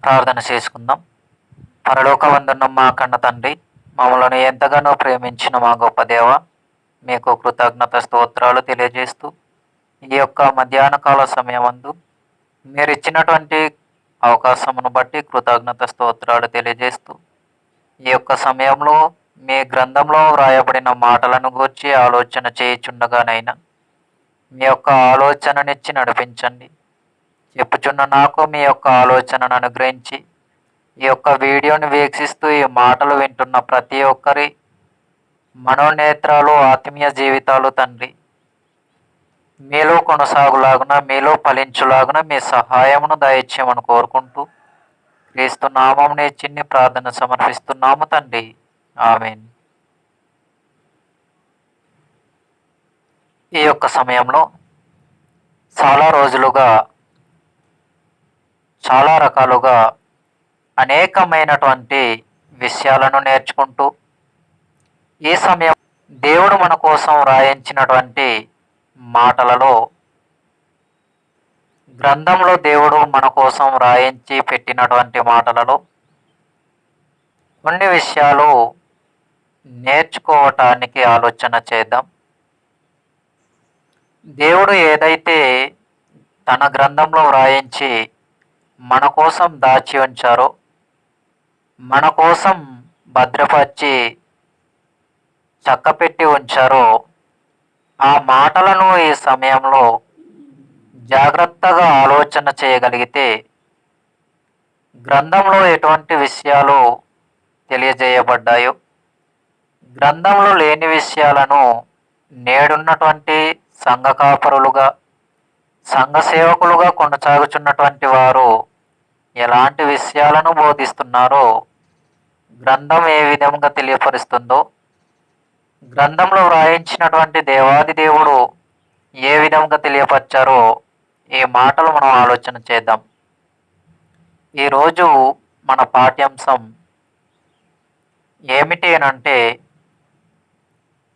ప్రార్థన చేసుకుందాం. పరలోకమందున్న మా కన్న తండ్రి, మమ్మల్ని ఎంతగానో ప్రేమించిన మా గొప్ప దేవ, మీకు కృతజ్ఞత స్తోత్రాలు తెలియజేస్తూ ఈ యొక్క మధ్యాహ్న కాల సమయమందు మీరు ఇచ్చినటువంటి అవకాశమును బట్టి కృతజ్ఞత స్తోత్రాలు తెలియజేస్తూ ఈ యొక్క సమయంలో మీ గ్రంథంలో వ్రాయబడిన మాటలను గూర్చి ఆలోచన చేయుచుండగానైనా మీ యొక్క ఆలోచననిచ్చి నడిపించండి. చెప్పుచున్న నాకు మీ యొక్క ఆలోచనను అనుగ్రహించి ఈ యొక్క వీడియోని వీక్షిస్తూ ఈ మాటలు వింటున్న ప్రతి ఒక్కరి మనోనేత్రాలు, ఆత్మీయ జీవితాలు తండ్రి మీలో కొనసాగులాగున, మీలో ఫలించులాగున మీ సహాయమును దయచేయమని కోరుకుంటూ క్రీస్తు నామమునే చిన్ని ప్రార్థన సమర్పిస్తున్నాము తండ్రి. ఆమేన్. ఈ యొక్క సమయంలో చాలా రోజులుగా చాలా రకాలుగా అనేకమైనటువంటి విషయాలను నేర్చుకుంటూ ఈ సమయం దేవుడు మన కోసం రాయించినటువంటి మాటలలో గ్రంథంలో దేవుడు మన కోసం రాయించి పెట్టినటువంటి మాటలలో కొన్ని విషయాలు నేర్చుకోవటానికి ఆలోచన చేద్దాం. దేవుడు ఏదైతే తన గ్రంథంలో వ్రాయించి మన కోసం దాచి ఉంచారో, మన కోసం భద్రపరిచి చక్కపెట్టి ఉంచారో, ఆ మాటలను ఈ సమయంలో జాగ్రత్తగా ఆలోచన చేయగలిగితే గ్రంథంలో ఎటువంటి విషయాలు తెలియజేయబడ్డాయో, గ్రంథంలో లేని విషయాలను నేడున్నటువంటి సంఘ కాపరులుగా, సంఘ సేవకులుగా కొనసాగుచున్నటువంటి వారు ఎలాంటి విషయాలను బోధిస్తున్నారో, గ్రంథం ఏ విధంగా తెలియపరుస్తుందో, గ్రంథంలో వ్రాయించినటువంటి దేవాది దేవుడు ఏ విధంగా తెలియపరిచారో ఈ మాటలు మనం ఆలోచన చేద్దాం. ఈరోజు మన పాఠ్యాంశం ఏమిటి అనంటే,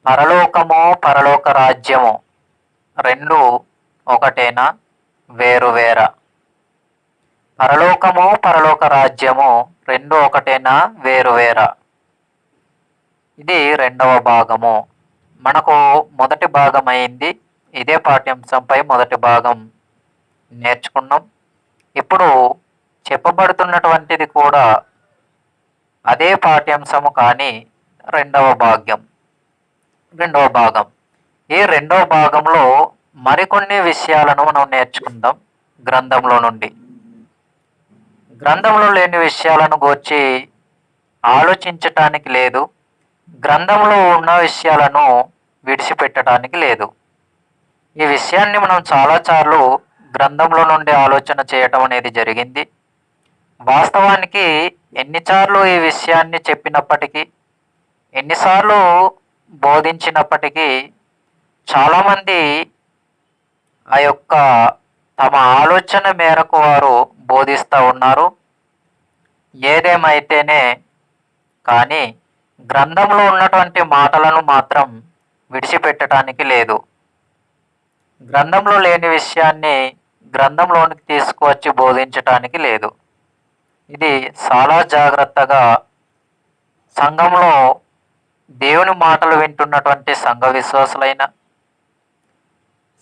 పరలోకము పరలోక రాజ్యము రెండు ఒకటేనా, వేరువేరా? పరలోకము పరలోక రాజ్యము రెండు ఒకటేనా, వేరువేరా? ఇది రెండవ భాగము. మనకు మొదటి భాగం అయింది. ఇదే పాఠ్యాంశంపై మొదటి భాగం నేర్చుకున్నాం. ఇప్పుడు చెప్పబడుతున్నటువంటిది కూడా అదే పాఠ్యాంశము, కానీ రెండవ భాగం. ఈ రెండవ భాగంలో మరికొన్ని విషయాలను మనం నేర్చుకుందాం. గ్రంథంలో నుండి గ్రంథంలో లేని విషయాలను గూర్చి ఆలోచించటానికి లేదు, గ్రంథంలో ఉన్న విషయాలను విడిచిపెట్టడానికి లేదు. ఈ విషయాన్ని మనం చాలాసార్లు గ్రంథంలో నుండి ఆలోచన చేయటం అనేది జరిగింది. వాస్తవానికి ఎన్నిసార్లు ఈ విషయాన్ని చెప్పినప్పటికీ, ఎన్నిసార్లు బోధించినప్పటికీ చాలామంది ఆ యొక్క తమ ఆలోచన మేరకు వారు బోధిస్తూ ఉన్నారు. ఏదేమైతేనే కానీ గ్రంథంలో ఉన్నటువంటి మాటలను మాత్రం విడిచిపెట్టడానికి లేదు. గ్రంథంలో లేని విషయాన్ని గ్రంథంలోనికి తీసుకువచ్చి బోధించటానికి లేదు. ఇది చాలా జాగ్రత్తగా సంఘంలో దేవుని మాటలు వింటున్నటువంటి సంఘ విశ్వాసులైన,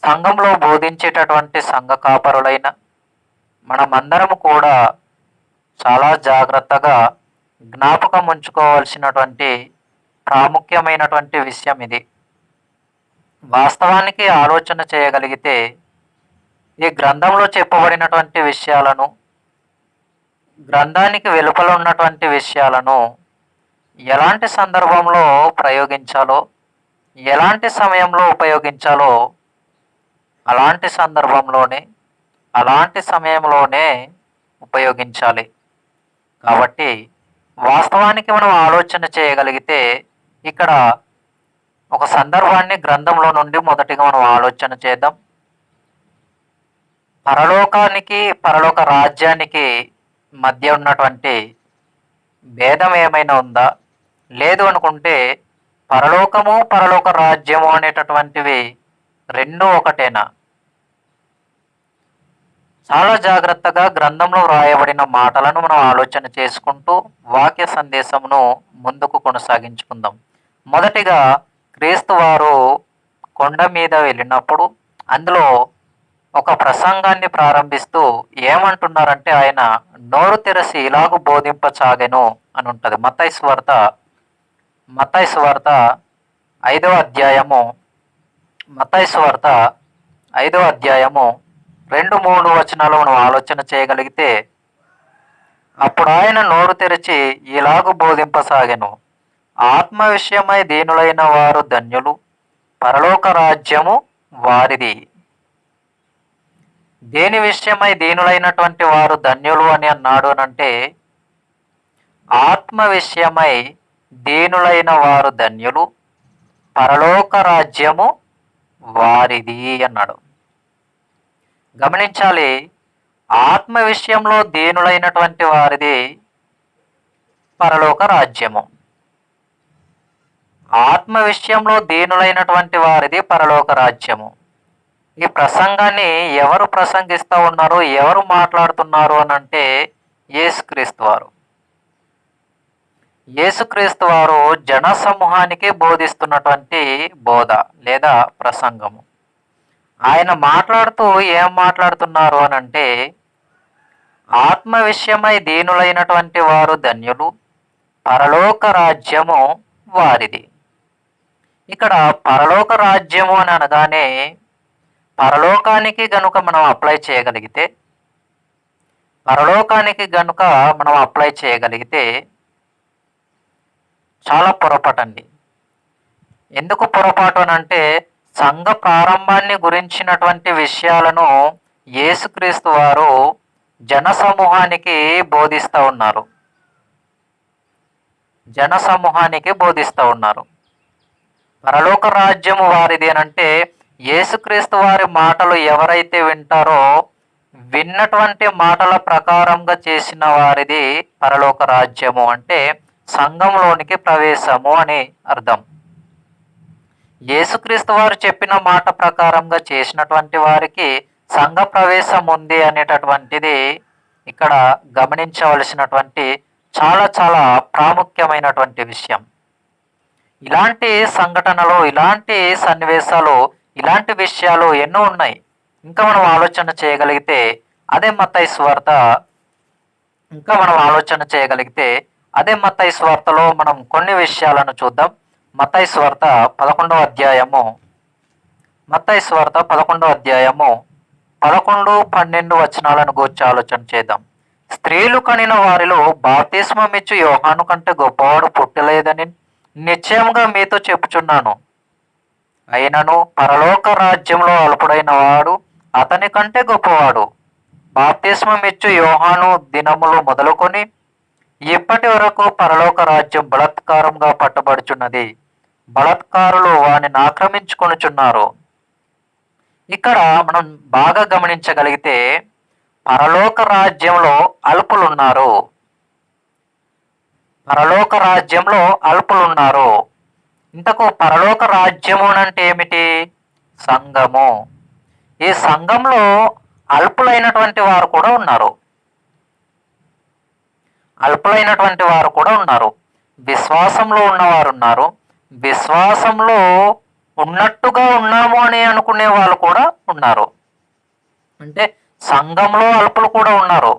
సంఘంలో బోధించేటటువంటి సంఘ కాపరులైన మనమందరం కూడా చాలా జాగ్రత్తగా జ్ఞాపకం ఉంచుకోవాల్సినటువంటి ప్రాముఖ్యమైనటువంటి విషయం ఇది. వాస్తవానికి ఆలోచన చేయగలిగితే ఈ గ్రంథంలో చెప్పబడినటువంటి విషయాలను, గ్రంథానికి వెలుపల ఉన్నటువంటి విషయాలను ఎలాంటి సందర్భంలో ప్రయోగించాలో, ఎలాంటి సమయంలో ఉపయోగించాలో అలాంటి సందర్భంలోనే, అలాంటి సమయంలోనే ఉపయోగించాలి. కాబట్టి వాస్తవానికి మనం ఆలోచన చేయగలిగితే ఇక్కడ ఒక సందర్భాన్ని గ్రంథంలో నుండి మొదటిగా మనం ఆలోచన చేద్దాం. పరలోకానికి పరలోక రాజ్యానికి మధ్య ఉన్నటువంటి భేదం ఏమైనా ఉందా? లేదు అనుకుంటే పరలోకము పరలోక రాజ్యము అనేటటువంటివి రెండు ఒకటేనా? చాలా జాగ్రత్తగా గ్రంథంలో వ్రాయబడిన మాటలను మనం ఆలోచన చేసుకుంటూ వాక్య సందేశమును ముందుకు కొనసాగించుకుందాం. మొదటిగా క్రీస్తు వారు కొండ మీద వెళ్ళినప్పుడు అందులో ఒక ప్రసంగాన్ని ప్రారంభిస్తూ ఏమంటున్నారంటే ఆయన నోరు తెరసి ఇలాగు బోధింపసాగెను అని ఉంటుంది. మత్తయి సువార్త 5వ అధ్యాయము మత్తయి సువార్త 5వ అధ్యాయము 2-3 వచనాలు మనం ఆలోచన చేయగలిగితే, అప్పుడు ఆయన నోరు తెరిచి ఇలాగు బోధింపసాగెను, ఆత్మ విషయమై దీనులైన వారు ధన్యులు, పరలోక రాజ్యము వారిది. దేని విషయమై దీనులైనటువంటి వారు ధన్యులు అని అన్నాడు అనంటే, ఆత్మ విషయమై దీనులైన వారు ధన్యులు, పరలోక రాజ్యము వారిది అన్నాడు. గమనించాలి, ఆత్మ విషయంలో దీనులైనటువంటి వారిది పరలోక రాజ్యము. ఆత్మ విషయంలో దీనులైనటువంటి వారిది పరలోక రాజ్యము. ఈ ప్రసంగాన్ని ఎవరు ప్రసంగిస్తూ ఉన్నారు, ఎవరు మాట్లాడుతున్నారు అని అంటే యేసుక్రీస్తు వారు. యేసుక్రీస్తు వారు జన సమూహానికి బోధిస్తున్నటువంటి బోధ లేదా ప్రసంగము. ఆయన మాట్లాడుతూ ఏం మాట్లాడుతున్నారు అని అంటే, ఆత్మ విషయమై దీనులైనటువంటి వారు ధన్యులు, పరలోక రాజ్యము వారిది. ఇక్కడ పరలోక రాజ్యము అని అనగానే పరలోకానికి గనుక మనం అప్లై చేయగలిగితే చాలా పొరపాటండి. ఎందుకు పొరపాటు అనంటే, సంఘ ప్రారంభాన్ని గురించినటువంటి విషయాలను యేసుక్రీస్తు వారు జన సమూహానికి బోధిస్తూ ఉన్నారు. పరలోక రాజ్యము వారిది అనంటే, యేసుక్రీస్తు వారి మాటలు ఎవరైతే వింటారో విన్నటువంటి మాటల ప్రకారంగా చేసిన వారిది పరలోక రాజ్యము. అంటే సంఘంలోనికి ప్రవేశము అని అర్థం. యేసుక్రీస్తు వారు చెప్పిన మాట ప్రకారంగా చేసినటువంటి వారికి సంఘ ప్రవేశం ఉంది అనేటటువంటిది ఇక్కడ గమనించవలసినటువంటి చాలా చాలా ప్రాముఖ్యమైనటువంటి విషయం. ఇలాంటి సంఘటనలు, ఇలాంటి సన్నివేశాలు, ఇలాంటి విషయాలు ఎన్నో ఉన్నాయి. ఇంకా మనం ఆలోచన చేయగలిగితే అదే మత్తయి సువార్తలో మనం కొన్ని విషయాలను చూద్దాం. మత్తయి సువార్త 11వ అధ్యాయము 11-12 వచనాలను గూర్చి ఆలోచన చేద్దాం. స్త్రీలు కనిన వారిలో బాప్తిస్మమిచ్చు యోహాను కంటే గొప్పవాడు పుట్టలేదని నిశ్చయంగా మీతో చెప్పుచున్నాను. అయినను పరలోక రాజ్యంలో అల్పుడైన వాడు అతని కంటే గొప్పవాడు. బాప్తిస్మమిచ్చు యోహాను దినములు మొదలుకొని ఇప్పటి వరకు పరలోక రాజ్యం బలాత్కారంగా పట్టబడుచున్నది, బలాత్కారులు వానిని ఆక్రమించుకొనుచున్నారు. ఇక్కడ మనం బాగా గమనించగలిగితే పరలోక రాజ్యంలో అల్పులున్నారు. ఇంతకు పరలోక రాజ్యము అంటే ఏమిటి? సంఘము. ఈ సంఘంలో అల్పులైనటువంటి వారు కూడా ఉన్నారు. విశ్వాసంలో ఉన్నవారు ఉన్నారు. విశ్వాసంలో ఉన్నట్టుగా ఉన్నాము అని అనుకునే వాళ్ళు కూడా ఉన్నారు. అంటే సంఘంలో అల్పులు కూడా ఉన్నారు.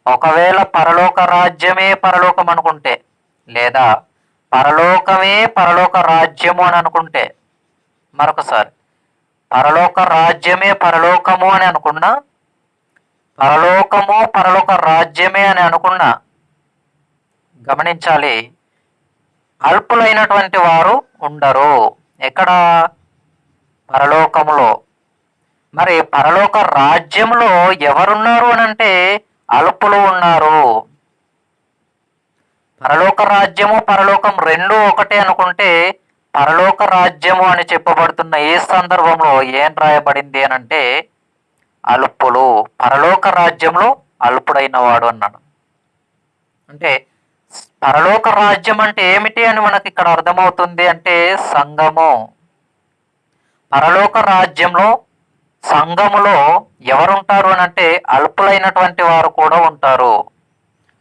ఒకవేళ పరలోక రాజ్యమే పరలోకం అనుకుంటే, లేదా పరలోకమే పరలోక రాజ్యము అని అనుకుంటే, మరొకసారి పరలోక రాజ్యమే పరలోకము అని అనుకున్నా, పరలోకము పరలోక రాజ్యమే అని అనుకున్నా, గమనించాలి, అల్పులైనటువంటి వారు ఉండరు. ఎక్కడ? పరలోకములో. మరి పరలోక రాజ్యంలో ఎవరున్నారు అని అంటే అల్పులు ఉన్నారు. పరలోక రాజ్యము పరలోకం రెండు ఒకటే అనుకుంటే, పరలోక రాజ్యము అని చెప్పబడుతున్న ఈ సందర్భంలో ఏం రాయబడింది అని అంటే అల్పులు. పరలోక రాజ్యంలో అల్పుడైన వాడు అన్నాడు. అంటే పరలోక రాజ్యం అంటే ఏమిటి అని మనకి ఇక్కడ అర్థమవుతుంది అంటే సంఘము. పరలోక రాజ్యంలో సంఘములో ఎవరుంటారు అని అంటే అల్పులైనటువంటి వారు కూడా ఉంటారు,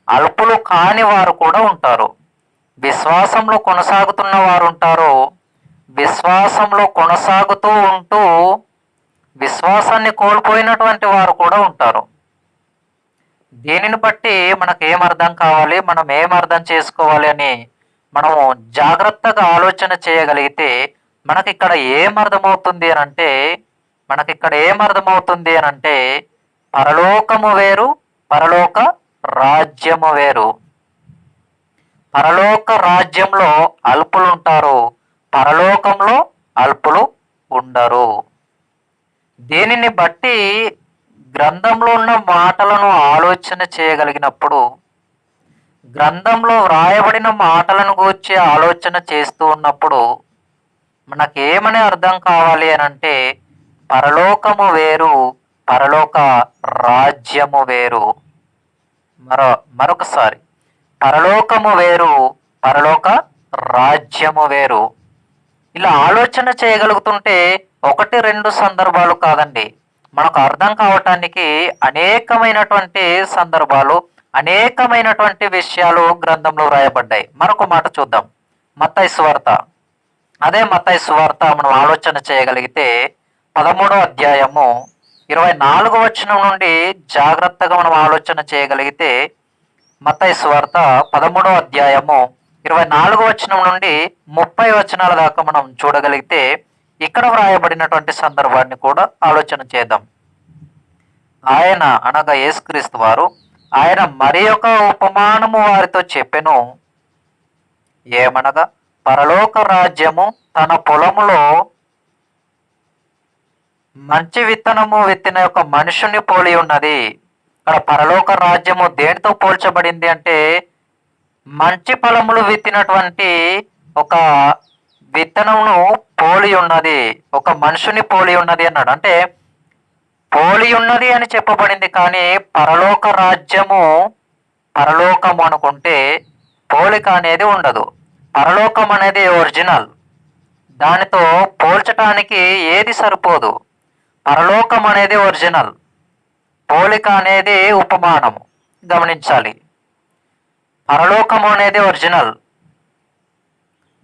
అల్పులు కాని వారు కూడా ఉంటారు. విశ్వాసంలో కొనసాగుతున్న వారు ఉంటారు, విశ్వాసంలో కొనసాగుతూ ఉంటూ విశ్వాసాన్ని కోల్పోయినటువంటి వారు కూడా ఉంటారు. దీనిని బట్టి మనకు ఏం అర్థం కావాలి, మనం ఏం అర్థం చేసుకోవాలి అని మనము జాగ్రత్తగా ఆలోచన చేయగలిగితే మనకిక్కడ ఏం అర్థమవుతుంది అని అంటే పరలోకము వేరు, పరలోక రాజ్యము వేరు. పరలోక రాజ్యంలో అల్పులు ఉంటారు, పరలోకంలో అల్పులు ఉండరు. దీనిని బట్టి గ్రంథంలో ఉన్న మాటలను ఆలోచన చేయగలిగినప్పుడు, గ్రంథంలో వ్రాయబడిన మాటలను గూర్చి ఆలోచన చేస్తూ ఉన్నప్పుడు మనకేమని అర్థం కావాలి అని అంటే పరలోకము వేరు, పరలోక రాజ్యము వేరు. మరొకసారి, పరలోకము వేరు, పరలోక రాజ్యము వేరు. ఇలా ఆలోచన చేయగలుగుతుంటే ఒకటి రెండు సందర్భాలు కాదండి, మనకు అర్థం కావటానికి అనేకమైనటువంటి సందర్భాలు, అనేకమైనటువంటి విషయాలు గ్రంథంలో వ్రాయబడ్డాయి. మరొక మాట చూద్దాం. మత్తయి సువార్త, అదే మత్తయి సువార్త మనం ఆలోచన చేయగలిగితే 13వ అధ్యాయము 24వ వచనం నుండి జాగ్రత్తగా మనం ఆలోచన చేయగలిగితే, మత్తయి సువార్త 13వ అధ్యాయము 24వ వచనం నుండి 30 వచనాల దాకా మనం చూడగలిగితే ఇక్కడ వ్రాయబడినటువంటి సందర్భాన్ని కూడా ఆలోచన చేద్దాం. ఆయన అనగా యేసుక్రీస్తు వారు ఆయన మరి ఒక ఉపమానము వారితో చెప్పెను. ఏమనగా, పరలోక రాజ్యము తన పొలములో మంచి విత్తనము విత్తిన ఒక మనుషుని పోలి ఉన్నది. ఇక్కడ పరలోక రాజ్యము దేనితో పోల్చబడింది అంటే మంచి ఫలములు విత్తినటువంటి ఒక విత్తనమును పోలి ఉన్నది, ఒక మనుషుని పోలి ఉన్నది అన్నాడు. అంటే పోలి ఉన్నది అని చెప్పబడింది, కానీ పరలోక రాజ్యము, పరలోకము అనుకుంటే పోలిక అనేది ఉండదు. పరలోకం అనేది ఒరిజినల్, దానితో పోల్చటానికి ఏది సరిపోదు. పరలోకం అనేది ఒరిజినల్, పోలిక అనేది ఉపమానము. గమనించాలి, పరలోకము అనేది ఒరిజినల్.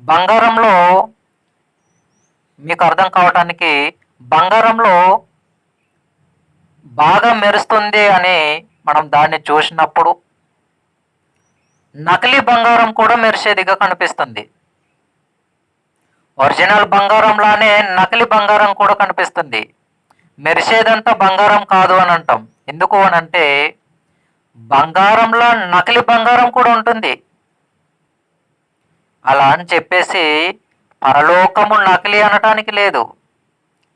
బంగారంలో మీకు అర్థం కావటానికి, బంగారంలో బాగా మెరుస్తుంది అని మనం దాన్ని చూసినప్పుడు నకిలీ బంగారం కూడా మెరిసేదిగా కనిపిస్తుంది. ఒరిజినల్ బంగారంలానే నకిలీ బంగారం కూడా కనిపిస్తుంది. మెరిసేదంతా బంగారం కాదు అని అంటాం. ఎందుకు అని అంటే బంగారంలో నకిలీ బంగారం కూడా ఉంటుంది. అలా అని చెప్పేసి పరలోకము నకిలీ అనటానికి లేదు.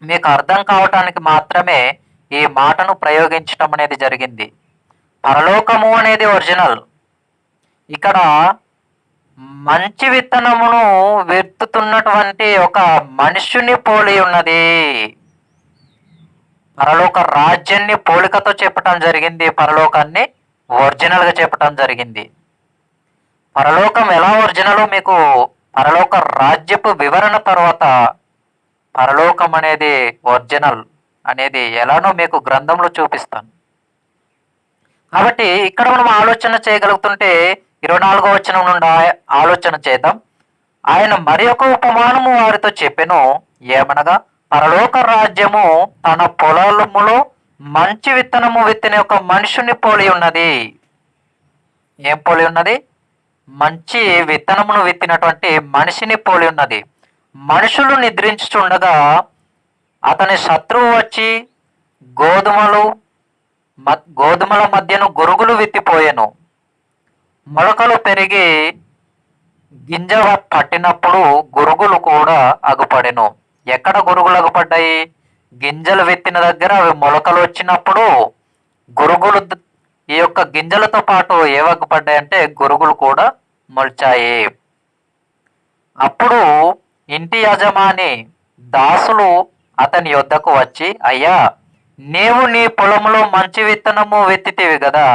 మీకు అర్థం కావటానికి మాత్రమే ఈ మాటను ప్రయోగించటం అనేది జరిగింది. పరలోకము అనేది ఒరిజినల్. ఇక్కడ మంచి విత్తనమును విత్తుతున్నటువంటి ఒక మనుష్యుని పోలి ఉన్నది. పరలోక రాజ్యాన్ని పోలికతో చెప్పటం జరిగింది, పరలోకాన్ని ఒరిజినల్గా చెప్పటం జరిగింది. పరలోకం ఎలా ఒరిజినలో మీకు పరలోక రాజ్యపు వివరణ తర్వాత పరలోకం అనేది ఒరిజినల్ అనేది ఎలానో మీకు గ్రంథంలో చూపిస్తాను. కాబట్టి ఇక్కడ మనం ఆలోచన చేయగలుగుతుంటే 24వ వచనం నుండి ఆలోచన చేద్దాం. ఆయన మరి ఒక ఉపమానము వారితో చెప్పెను. ఏమనగా, పరలోక రాజ్యము తన పొలములో మంచి విత్తనము విత్తిన ఒక మనుషుని పోలి ఉన్నది. ఏం పోలి ఉన్నది? మంచి విత్తనమును విత్తినటువంటి మనిషిని పోలి ఉన్నది. మనుషులు నిద్రించుచుండగా అతని శత్రువు వచ్చి గోధుమల మధ్యను గురుగులు విత్తిపోయెను. మొలకలు పెరిగి గింజ పట్టినప్పుడు గురుగులు కూడా అగుపడెను. ఎక్కడ గురుగులు అగుపడ్డాయి? గింజలు విత్తిన దగ్గర అవి మొలకలు వచ్చినప్పుడు గురుగులు, ఈ యొక్క గింజలతో పాటు ఏవి అగుపడ్డాయంటే గురుగులు కూడా మొలిచాయి. అప్పుడు ఇంటి యజమాని దాసులు అతని యొద్దకు వచ్చి, అయ్యా, నీవు నీ పొలంలో మంచి విత్తనము విత్తితివి కదా,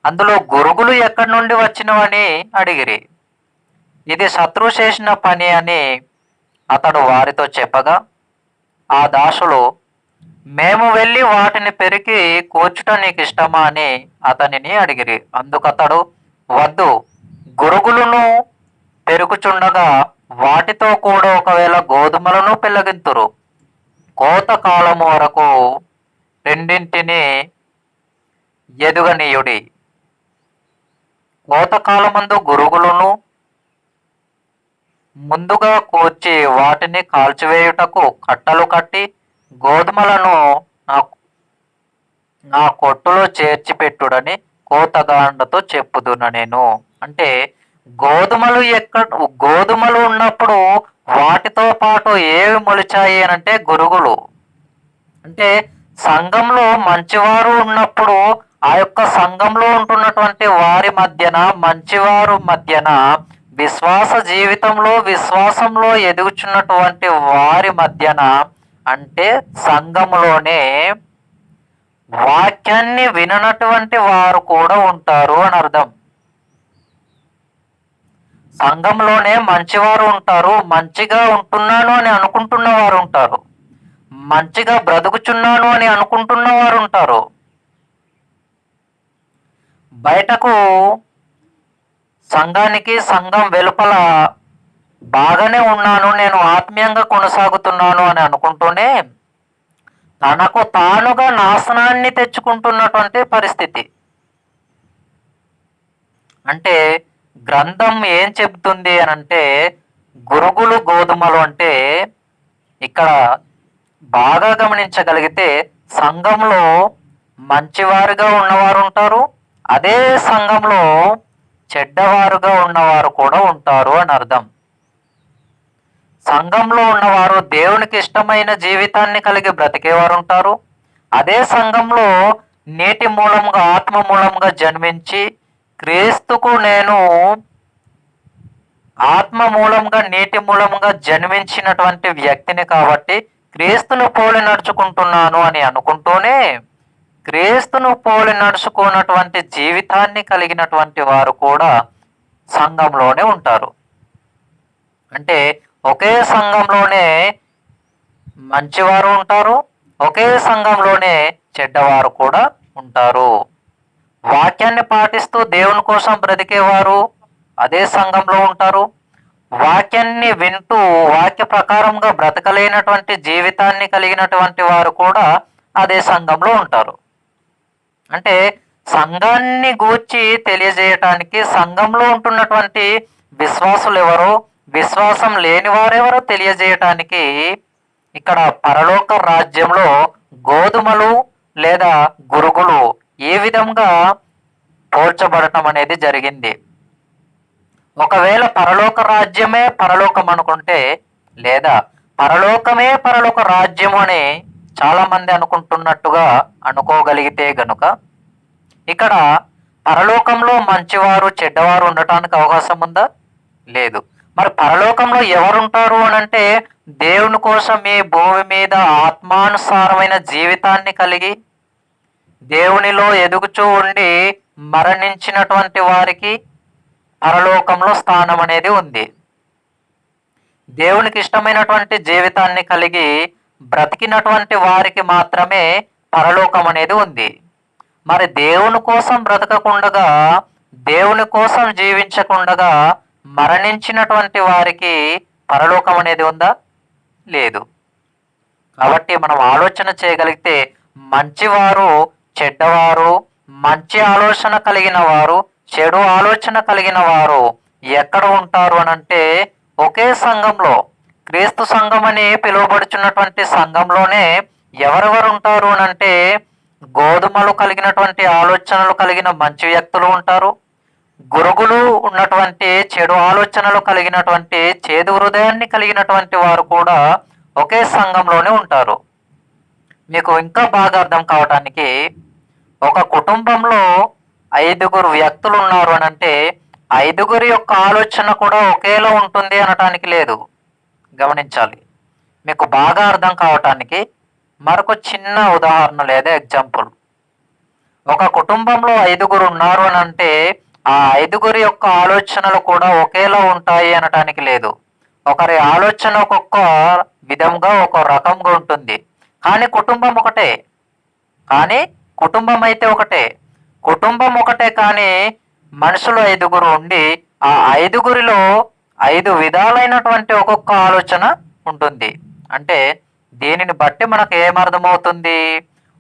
అందులో గురుగులు ఎక్కడి నుండి వచ్చినవని అడిగిరి. ఇది శత్రువు చేసిన పని అని అతడు వారితో చెప్పగా, ఆ దాసులు మేము వెళ్ళి వాటిని పెరికి కూర్చుట నీకు ఇష్టమా అని అతనిని అడిగిరి. అందుకతడు, వద్దు, గురుగులను పెరుగుచుండగా వాటితో కూడా ఒకవేళ గోధుమలను పెళ్ళగింతురు. కోత కాలము వరకు రెండింటిని ఎదుగనీయుడి. కోతకాలమందు గురుగులను ముందుగా కూర్చి వాటిని కాల్చివేయుటకు కట్టలు కట్టి గోధుమలను నా కొట్టులో చేర్చిపెట్టుడని కోతగాండతో చెప్పుదున నేను. అంటే గోధుమలు ఉన్నప్పుడు వాటితో పాటు ఏవి మొలిచాయి అని అంటే గురుగులు. అంటే సంఘంలో మంచివారు ఉన్నప్పుడు ఆ యొక్క సంఘంలో ఉంటున్నటువంటి వారి మధ్యన, మంచివారు మధ్యన, విశ్వాసంలో ఎదుగుచున్నటువంటి వారి మధ్యన, అంటే సంఘంలోనే వాక్యాన్ని విననటువంటి వారు కూడా ఉంటారు అని అర్థం. సంఘంలోనే మంచివారు ఉంటారు, మంచిగా ఉంటున్నాను అని అనుకుంటున్న వారు ఉంటారు, మంచిగా బ్రతుకుచున్నాను అని అనుకుంటున్న వారు ఉంటారు. బయటకు సంఘం వెలుపల బాగానే ఉన్నాను, నేను ఆత్మీయంగా కొనసాగుతున్నాను అని అనుకుంటూనే తనకు తానుగా నాశనాన్ని తెచ్చుకుంటున్నటువంటి పరిస్థితి. అంటే గ్రంథం ఏం చెబుతుంది అని అంటే, గురుగులు గోధుమలు అంటే ఇక్కడ బాగా గమనించగలిగితే సంఘంలో మంచివారుగా ఉన్నవారు ఉంటారు, అదే సంఘంలో చెడ్డవారుగా ఉన్నవారు కూడా ఉంటారు అని అర్థం. సంఘంలో ఉన్నవారు దేవునికి ఇష్టమైన జీవితాన్ని కలిగి బ్రతికేవారు ఉంటారు, అదే సంఘంలో నీటి మూలంగా, ఆత్మ మూలంగా జన్మించి క్రీస్తుకు నేను ఆత్మ మూలంగా, నీటి మూలంగా జన్మించినటువంటి వ్యక్తిని కాబట్టి క్రీస్తును పోలి నడుచుకుంటున్నాను అని అనుకుంటూనే క్రీస్తును పోలి నడుచుకున్నటువంటి జీవితాన్ని కలిగినటువంటి వారు కూడా సంఘంలోనే ఉంటారు. అంటే ఒకే సంఘంలోనే మంచివారు ఉంటారు, ఒకే సంఘంలోనే చెడ్డవారు కూడా ఉంటారు. వాక్యాన్ని పాటిస్తూ దేవుని కోసం బ్రతికేవారు అదే సంఘంలో ఉంటారు, వాక్యాన్ని వింటూ వాక్య ప్రకారంగా బ్రతకలేనటువంటి జీవితాన్ని కలిగినటువంటి వారు కూడా అదే సంఘంలో ఉంటారు. అంటే సంఘాన్ని గూర్చి తెలియజేయటానికి సంఘంలో ఉంటున్నటువంటి విశ్వాసులు ఎవరో, విశ్వాసం లేని వారెవరో తెలియజేయటానికి ఇక్కడ పరలోక రాజ్యంలో గోధుమలు లేదా గురుగులు ఏ విధంగా పోల్చబడటం అనేది జరిగింది. ఒకవేళ పరలోక రాజ్యమే పరలోకం అనుకుంటే, లేదా పరలోకమే పరలోక రాజ్యము అని చాలా మంది అనుకుంటున్నట్టుగా అనుకోగలిగితే గనుక ఇక్కడ పరలోకంలో మంచివారు చెడ్డవారు ఉండటానికి అవకాశం ఉందా? లేదు. మరి పరలోకంలో ఎవరుంటారు అని అంటే, దేవుని కోసం ఈ భూమి మీద ఆత్మానుసారమైన జీవితాన్ని కలిగి దేవునిలో ఎదుగుచూ ఉండి మరణించినటువంటి వారికి పరలోకంలో స్థానం అనేది ఉంది. దేవునికి ఇష్టమైనటువంటి జీవితాన్ని కలిగి బ్రతికినటువంటి వారికి మాత్రమే పరలోకం అనేది ఉంది. మరి దేవుని కోసం బ్రతకకుండగా, దేవుని కోసం జీవించకుండగా మరణించినటువంటి వారికి పరలోకం అనేది ఉందా? లేదు. కాబట్టి మనం ఆలోచన చేయగలిగితే మంచివారు చెడ్డవారు, మంచి ఆలోచన కలిగిన వారు చెడు ఆలోచన కలిగిన వారు ఎక్కడ ఉంటారు అని అంటే, ఒకే సంఘంలో, క్రీస్తు సంఘం అని పిలువబడుచున్నటువంటి సంఘంలోనే ఎవరెవరు ఉంటారు అని అంటే, గోధుమలు కలిగినటువంటి ఆలోచనలు కలిగిన మంచి వ్యక్తులు ఉంటారు, గురుగులు ఉన్నటువంటి చెడు ఆలోచనలు కలిగినటువంటి చేదు హృదయాన్ని కలిగినటువంటి వారు కూడా ఒకే సంఘంలోనే ఉంటారు. మీకు ఇంకా బాగా అర్థం కావటానికి, ఒక కుటుంబంలో 5 వ్యక్తులు ఉన్నారు అని అంటే 5 యొక్క ఆలోచన కూడా ఒకేలా ఉంటుంది అనటానికి లేదు. గమనించాలి. మీకు బాగా అర్థం కావటానికి మరొక చిన్న ఉదాహరణ లేదా ఎగ్జాంపుల్. ఒక కుటుంబంలో 5 ఉన్నారు అని అంటే ఆ 5 యొక్క ఆలోచనలు కూడా ఒకేలా ఉంటాయి అనటానికి లేదు. ఒకరి ఆలోచన ఒక్కొక్క విధంగా ఒక రకంగా ఉంటుంది. కానీ కుటుంబం ఒకటే. కానీ కుటుంబం అయితే ఒకటే. కుటుంబం ఒకటే కానీ మనుషులు 5గురు ఉండి ఆ 5గురిలో 5 విధాలైనటువంటి ఒక్కొక్క ఆలోచన ఉంటుంది. అంటే దీనిని బట్టి మనకు ఏమర్థమవుతుంది?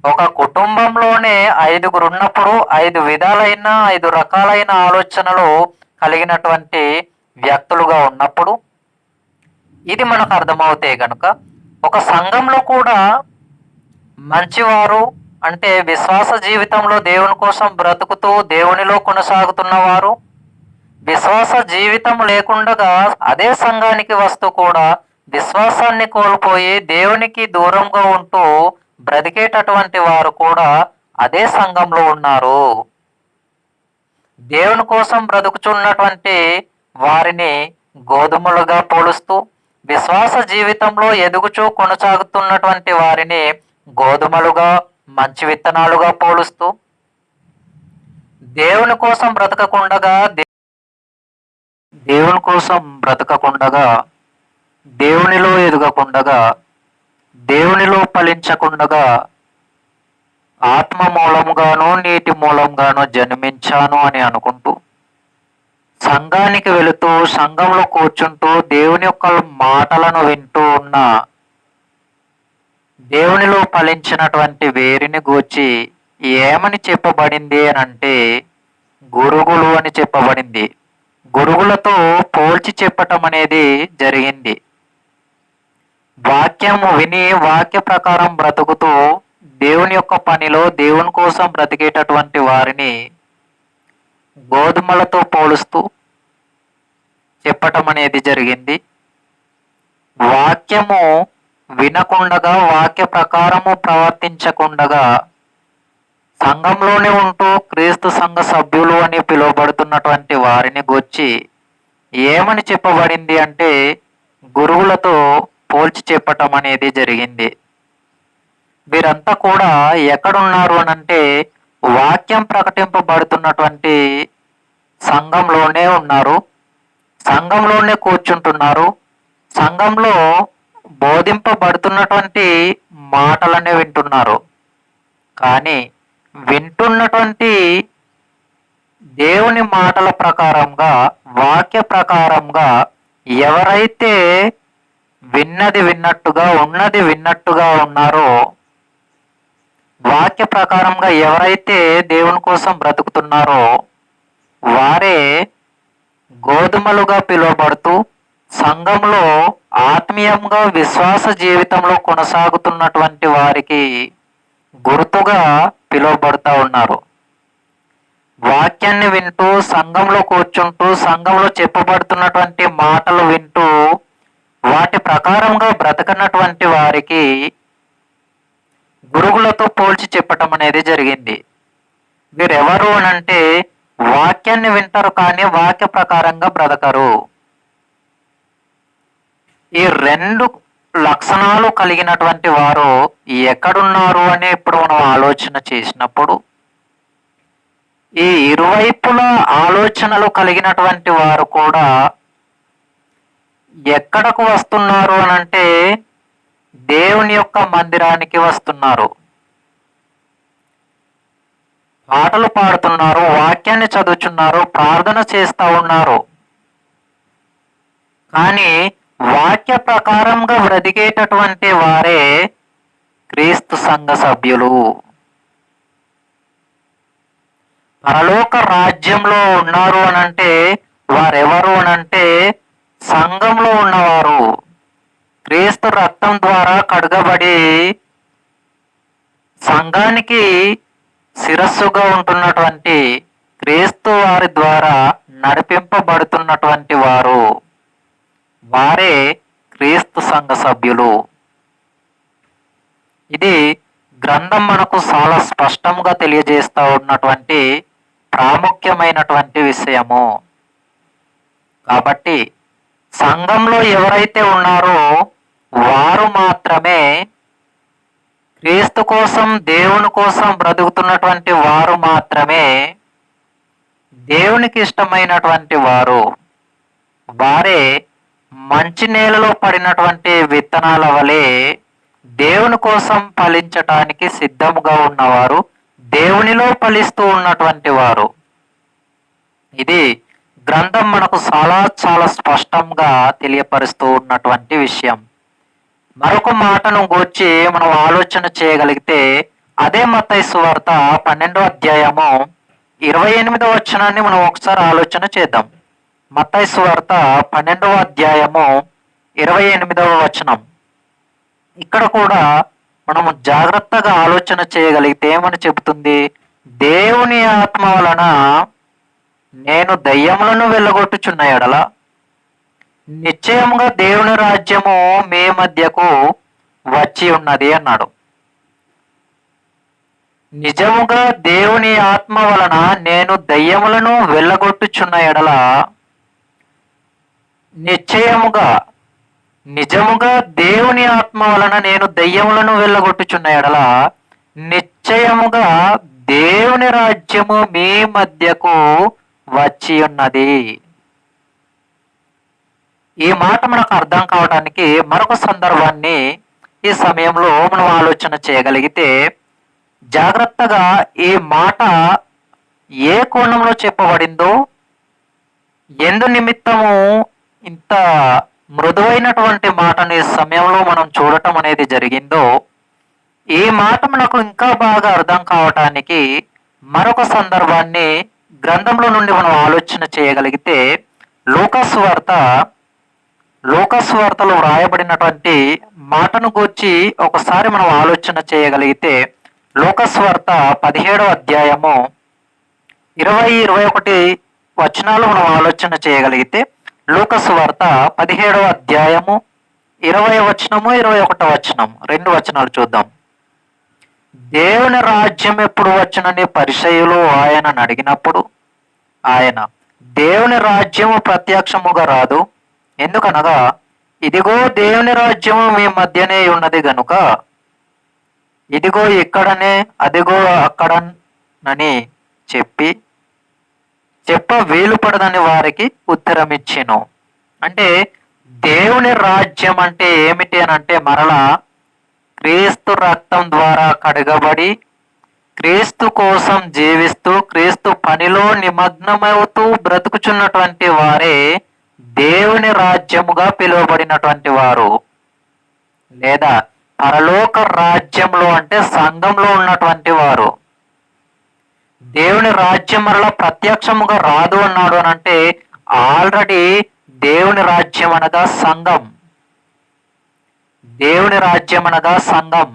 ఒక కుటుంబంలోనే 5గురు ఉన్నప్పుడు 5 విధాలైన 5 రకాలైన ఆలోచనలు కలిగినటువంటి వ్యక్తులుగా ఉన్నప్పుడు ఇది మనకు అర్థమవుతాయి గనుక ఒక సంఘంలో కూడా మంచివారు అంటే విశ్వాస జీవితంలో దేవుని కోసం బ్రతుకుతూ దేవునిలో కొనసాగుతున్నవారు, విశ్వాస జీవితం లేకుండా అదే సంఘానికి వస్తూ కూడా విశ్వాసాన్ని కోల్పోయి దేవునికి దూరంగా ఉంటూ బ్రతికేటటువంటి వారు కూడా అదే సంఘంలో ఉన్నారు. దేవుని కోసం బ్రతుకుచున్నటువంటి వారిని గోధుమలుగా పోలుస్తూ, విశ్వాస జీవితంలో ఎదుగుచూ కొనసాగుతున్నటువంటి వారిని గోధుమలుగా మంచి విత్తనాలుగా పోలుస్తూ, దేవుని కోసం బ్రతకకుండగా దేవుని కోసం బ్రతకకుండగా దేవునిలో ఎదగకుండగా దేవునిలో ఫలించకుండగా ఆత్మ మూలంగానో నీటి మూలంగానో జన్మించాను అని అనుకుంటూ సంఘానికి వెళుతూ సంఘంలో కూర్చుంటూ దేవుని యొక్క మాటలను వింటూ ఉన్న దేవునిలో ఫలించినటువంటి వేరిని గూర్చి ఏమని చెప్పబడింది అని అంటే గురుగులు అని చెప్పబడింది. గురుగులతో పోల్చి చెప్పటం అనేది జరిగింది. వాక్యము విని వాక్య ప్రకారం బ్రతుకుతూ దేవుని యొక్క పనిలో దేవుని కోసం బ్రతికేటటువంటి వారిని గోధుమలతో పోలుస్తూ చెప్పటం అనేది జరిగింది. వాక్యము వినకుండగా వాక్య ప్రకారము ప్రవర్తించకుండగా సంఘంలోనే ఉంటూ క్రీస్తు సంఘ సభ్యులు అని పిలువబడుతున్నటువంటి వారిని గూర్చి ఏమని చెప్పబడింది అంటే గురువులతో పోల్చి చెప్పటం అనేది జరిగింది. వీరంతా కూడా ఎక్కడున్నారు అనంటే వాక్యం ప్రకటింపబడుతున్నటువంటి సంఘంలోనే ఉన్నారు, సంఘంలోనే కూర్చుంటున్నారు, సంఘంలో బోధింపబడుతున్నటువంటి మాటలనే వింటున్నారు. కానీ వింటున్నటువంటి దేవుని మాటల ప్రకారంగా వాక్య ప్రకారంగా ఎవరైతే విన్నది విన్నట్టుగా ఉన్నది విన్నట్టుగా ఉన్నారో, వాక్య ప్రకారంగా ఎవరైతే దేవుని కోసం బ్రతుకుతున్నారో వారే గోధుమలుగా పిలువబడుతూ సంఘంలో ఆత్మీయంగా విశ్వాస జీవితంలో కొనసాగుతున్నటువంటి వారికి గుర్తుగా పిలువబడుతూ ఉన్నారు. వాక్యాన్ని వింటూ సంఘంలో కూర్చుంటూ సంఘంలో చెప్పబడుతున్నటువంటి మాటలు వింటూ వాటి ప్రకారంగా బ్రతకనటువంటి వారికి గురుగులతో పోల్చి చెప్పటం అనేది జరిగింది. వీరెవరు అనంటే వాక్యాన్ని వింటారు కానీ వాక్య ప్రకారంగా బ్రతకరు. ఈ 2 లక్షణాలు కలిగినటువంటి వారు ఎక్కడున్నారు అని ఇప్పుడు మనం ఆలోచన చేసినప్పుడు ఈ ఇరువైపులా ఆలోచనలు కలిగినటువంటి వారు కూడా ఎక్కడకు వస్తున్నారు అనంటే దేవుని యొక్క మందిరానికి వస్తున్నారు. పాటలు పాడుతున్నారు, వాక్యాన్ని చదువుతున్నారు, ప్రార్థన చేస్తూ ఉన్నారు. కానీ వాక్య ప్రకారంగా బ్రతికేటటువంటి వారే క్రీస్తు సంఘ సభ్యులు. పరలోక రాజ్యంలో ఉన్నారు అనంటే వారెవరు అనంటే సంఘంలో ఉన్నవారు, క్రీస్తు రక్తం ద్వారా కడగబడి సంఘానికి శిరస్సుగా ఉంటున్నటువంటి క్రీస్తు వారి ద్వారా నడిపింపబడుతున్నటువంటి వారు, వారే క్రీస్తు సంఘ సభ్యులు. ఇది గ్రంథం మనకు చాలా స్పష్టంగా తెలియజేస్తూ ఉన్నటువంటి ప్రాముఖ్యమైనటువంటి విషయము. కాబట్టి సంఘంలో ఎవరైతే ఉన్నారో వారు మాత్రమే క్రీస్తు కోసం దేవుని కోసం బ్రతుకుతున్నటువంటి వారు మాత్రమే దేవునికి ఇష్టమైనటువంటి వారు. వారే మంచి నేలలో పడినటువంటి విత్తనాల వలె దేవుని కోసం ఫలించటానికి సిద్ధముగా ఉన్నవారు, దేవునిలో ఫలిస్తూ ఉన్నటువంటి వారు. ఇది గ్రంథం మనకు చాలా చాలా స్పష్టంగా తెలియపరుస్తూ ఉన్నటువంటి విషయం. మరొక మాటను గూర్చి మనం ఆలోచన చేయగలిగితే అదే మత్తయి సువార్త 12వ అధ్యాయము 28వ వచనాన్ని మనం ఒకసారి ఆలోచన చేద్దాం. మత్తయి సువార్త 12వ అధ్యాయము 28వ వచనం. ఇక్కడ కూడా మనము జాగ్రత్తగా ఆలోచన చేయగలిగితే ఏమని చెబుతుంది? దేవుని ఆత్మ వలన నేను దయ్యములను వెళ్ళగొట్టుచున్న ఎడల నిశ్చయముగా దేవుని రాజ్యము మీ మధ్యకు వచ్చి ఉన్నది అన్నాడు. నిజముగా దేవుని ఆత్మ వలన నేను దయ్యములను వెళ్ళగొట్టుచున్న ఎడల నిజముగా దేవుని ఆత్మ వలన నేను దయ్యములను వెళ్ళగొట్టుచున్న ఎడల నిశ్చయముగా దేవుని రాజ్యము మీ మధ్యకు వచ్చి ఉన్నది. ఈ మాట మనకు అర్థం కావడానికి మరొక సందర్భాన్ని ఈ సమయంలో మనం ఆలోచన చేయగలిగితే, జాగ్రత్తగా ఈ మాట ఏ కోణంలో చెప్పబడిందో, ఎందు నిమిత్తము ఇంత మృదువైనటువంటి మాటని సమయంలో మనం చూడటం అనేది జరిగిందో, ఈ మాట మనకు ఇంకా బాగా అర్థం కావటానికి మరొక సందర్భాన్ని గ్రంథంలో నుండి మనం ఆలోచన చేయగలిగితే, లూకాసు వార్తలో వ్రాయబడినటువంటి మాటను గూర్చి ఒకసారి మనం ఆలోచన చేయగలిగితే, లూకాసు వార్త 17వ అధ్యాయము 20-21 వచనాలు మనం ఆలోచన చేయగలిగితే, లూకాసు వార్త 17వ అధ్యాయము 20వ వచనము 21వ వచనం, 2 వచనాలు చూద్దాం. దేవుని రాజ్యం ఎప్పుడు వచ్చునని పరిసయ్యులు ఆయనను అడిగినప్పుడు ఆయన, దేవుని రాజ్యము ప్రత్యక్షముగా రాదు, ఎందుకనగా ఇదిగో దేవుని రాజ్యము మీ మధ్యనే ఉన్నది గనుక ఇదిగో ఇక్కడనే అదిగో అక్కడనని చెప్ప వీలు పడదని వారికి ఉత్తరం ఇచ్చెను. అంటే దేవుని రాజ్యం అంటే ఏమిటి అని అంటే, మరలా క్రీస్తు రక్తం ద్వారా కడగబడి క్రీస్తు కోసం జీవిస్తూ క్రీస్తు పనిలో నిమగ్నమవుతూ బ్రతుకుచున్నటువంటి వారే దేవుని రాజ్యముగా పిలువబడినటువంటి వారు. లేదా పరలోక రాజ్యంలో అంటే సంఘంలో ఉన్నటువంటి వారు. దేవుని రాజ్యం మరలా ప్రత్యక్షముగా రాదు అన్నాడు అని అంటే, ఆల్రెడీ దేవుని రాజ్యం అనగా సంఘం. దేవుని రాజ్యం అనగా సంఘం